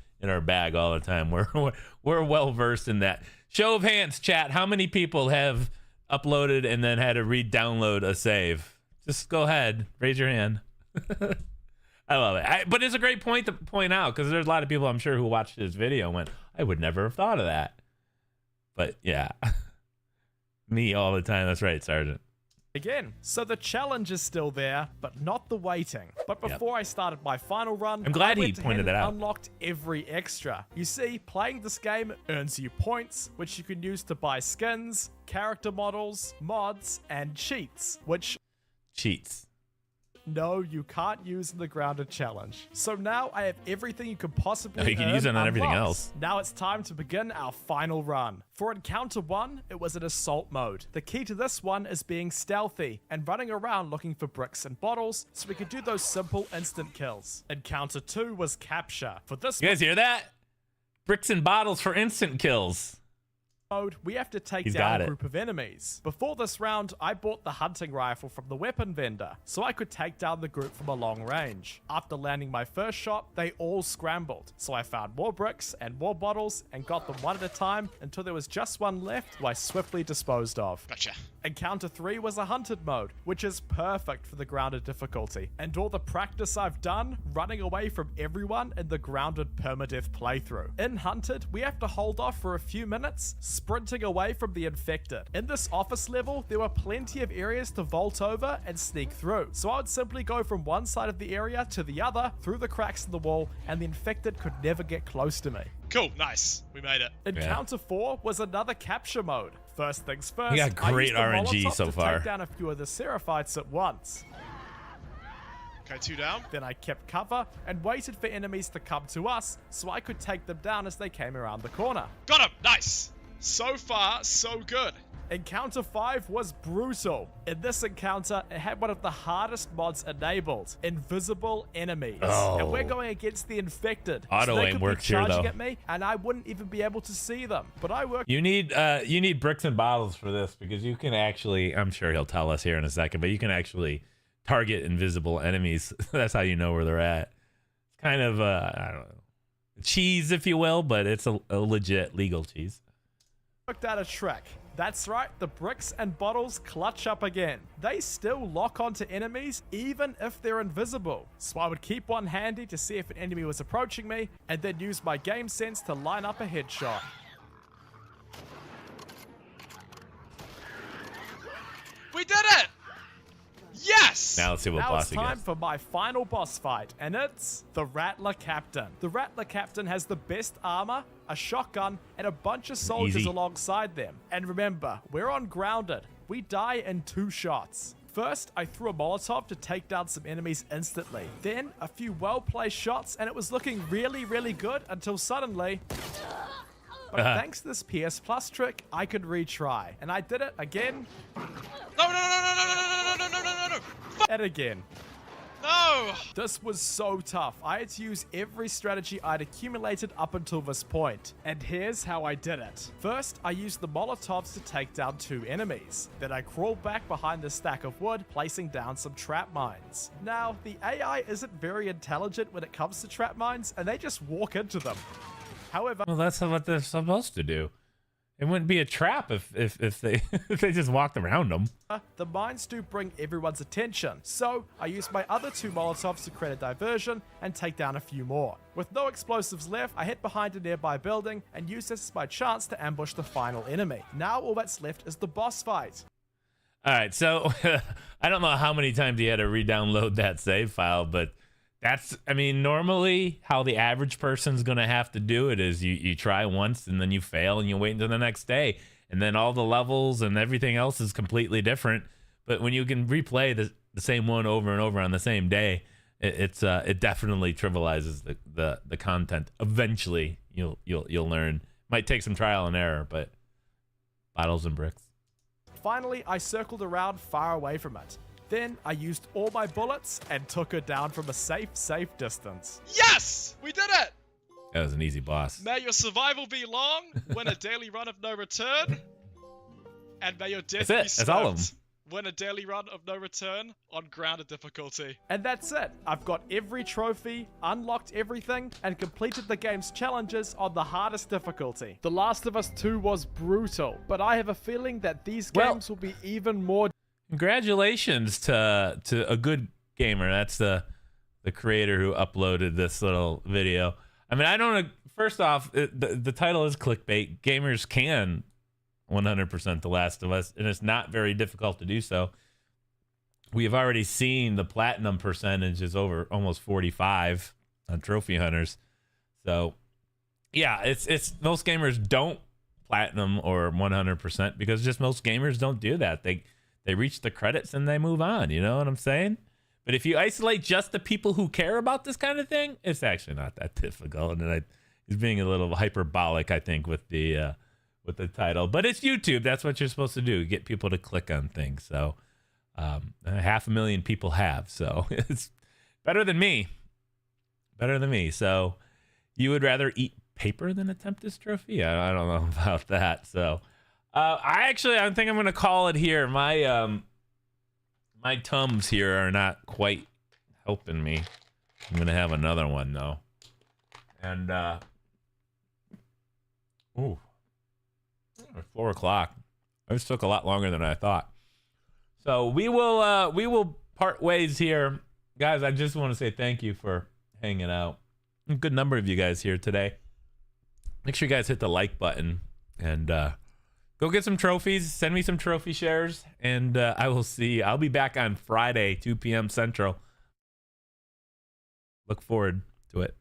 bag all the time. We're well versed in that. Show of hands, chat. How many people have uploaded and then had to re-download a save? Just go ahead, raise your hand. I love it. But it's a great point to point out because there's a lot of people I'm sure who watched this video and went, I would never have thought of that. But yeah, me all the time. That's right, Sergeant. Again, so the challenge is still there, but not the waiting. But before I started my final run, I'm glad I he went pointed ahead that and out. Unlocked every extra. You see, playing this game earns you points, which you can use to buy skins, character models, mods, and cheats, which No, you can't use in the grounded challenge. So now I have everything you could possibly No, you can use it on everything else. Now it's time to begin our final run. For encounter 1, it was an assault mode. The key to this one is being stealthy and running around looking for bricks and bottles so we could do those simple instant kills. Encounter 2 was capture. For this You guys hear that? Bricks and bottles for instant kills. mode, we have to take He's down got a it. group of enemies. Before this round, I bought the hunting rifle from the weapon vendor, so I could take down the group from a long range. After landing my first shot, they all scrambled, so I found more bricks and more bottles and got them one at a time until there was just one left, who I swiftly disposed of. Gotcha. Encounter 3 was a hunted mode, which is perfect for the grounded difficulty, and all the practice I've done running away from everyone in the grounded permadeath playthrough. In hunted, we have to hold off for a few minutes, sprinting away from the infected. In this office level, there were plenty of areas to vault over and sneak through, so I would simply go from one side of the area to the other through the cracks in the wall, and the infected could never get close to me. Cool, nice. We made it. Encounter 4 was another capture mode. First things first, You got great I used the RNG Molotov so to far. take down a few of the Seraphites at once. Okay, 2 down. Then I kept cover and waited for enemies to come to us so I could take them down as they came around the corner. Got him. Nice. So far, so good. Encounter 5 was brutal. In this encounter, it had one of the hardest mods enabled, invisible enemies. Oh. And we're going against the infected. Auto they aim could works be here, charging though. at me, and I wouldn't even be able to see them. But I worked You need bricks and bottles for this because you can actually, I'm sure he'll tell us here in a second, but you can actually target invisible enemies. That's how you know where they're at. It's kind of, I don't know, cheese, if you will, but it's a legit legal cheese. out a trick. That's right, the bricks and bottles clutch up again. They still lock onto enemies even if they're invisible. So I would keep one handy to see if an enemy was approaching me and then use my game sense to line up a headshot. We did it! Yes! Now let's see what Now it's boss he time gets. for my final boss fight, and it's the Rattler Captain. The Rattler Captain has the best armor, a shotgun, and a bunch of soldiers Easy. alongside them. And remember, we're on grounded. We die in 2 shots. First, I threw a Molotov to take down some enemies instantly. Then, a few well-placed shots, and it was looking really, really good until suddenly... But thanks to this PS Plus trick, I could retry. And I did it again No, no, no, no, no, no, no, no, no, no, no, no. and again. No! This was so tough. I had to use every strategy I'd accumulated up until this point. And here's how I did it. First, I used the Molotovs to take down 2 enemies. Then I crawled back behind the stack of wood, placing down some trap mines. Now, the AI isn't very intelligent when it comes to trap mines, and they just walk into them. However, Well, that's what they're supposed to do. It wouldn't be a trap if they if they just walked around them. the mines do bring everyone's attention, so I used my other 2 Molotovs to create a diversion and take down a few more. With no explosives left, I hid behind a nearby building and used this as my chance to ambush the final enemy. Now all that's left is the boss fight. All right, so I don't know how many times you had to re-download that save file, but that's, I mean, normally how the average person's going to have to do it is you try once and then you fail and you wait until the next day. And then all the levels and everything else is completely different. But when you can replay the same one over and over on the same day, it definitely trivializes the content. Eventually, you'll learn. Might take some trial and error, but bottles and bricks. Finally, I circled around far away from it. Then I used all my bullets and took her down from a safe distance. Yes! We did it! That was an easy boss. May your survival be long, win a daily run of no return, and may your death That's it. be That's all of swift. Win a daily run of no return on grounded difficulty. And that's it. I've got every trophy, unlocked everything, and completed the game's challenges on the hardest difficulty. The Last of Us 2 was brutal, but I have a feeling that these games will be even more. Congratulations to a good gamer. That's the creator who uploaded this little video. I mean, I don't. First off, the title is clickbait. Gamers can 100% The Last of Us, and it's not very difficult to do so. We have already seen the platinum percentage is over almost 45 on Trophy Hunters. So, yeah, it's most gamers don't platinum or 100% because just most gamers don't do that. They reach the credits and they move on. You know what I'm saying? But if you isolate just the people who care about this kind of thing, it's actually not that difficult. And he's being a little hyperbolic, I think, with the title. But it's YouTube. That's what you're supposed to do. Get people to click on things. So 500,000 people have. So it's better than me. Better than me. So you would rather eat paper than attempt this trophy? I don't know about that. So I think I'm going to call it here. My Tums here are not quite helping me. I'm going to have another one, though. And, 4 o'clock. This took a lot longer than I thought. So we will part ways here. Guys, I just want to say thank you for hanging out. A good number of you guys here today. Make sure you guys hit the like button and go get some trophies. Send me some trophy shares, and I'll be back on Friday, 2 p.m. Central. Look forward to it.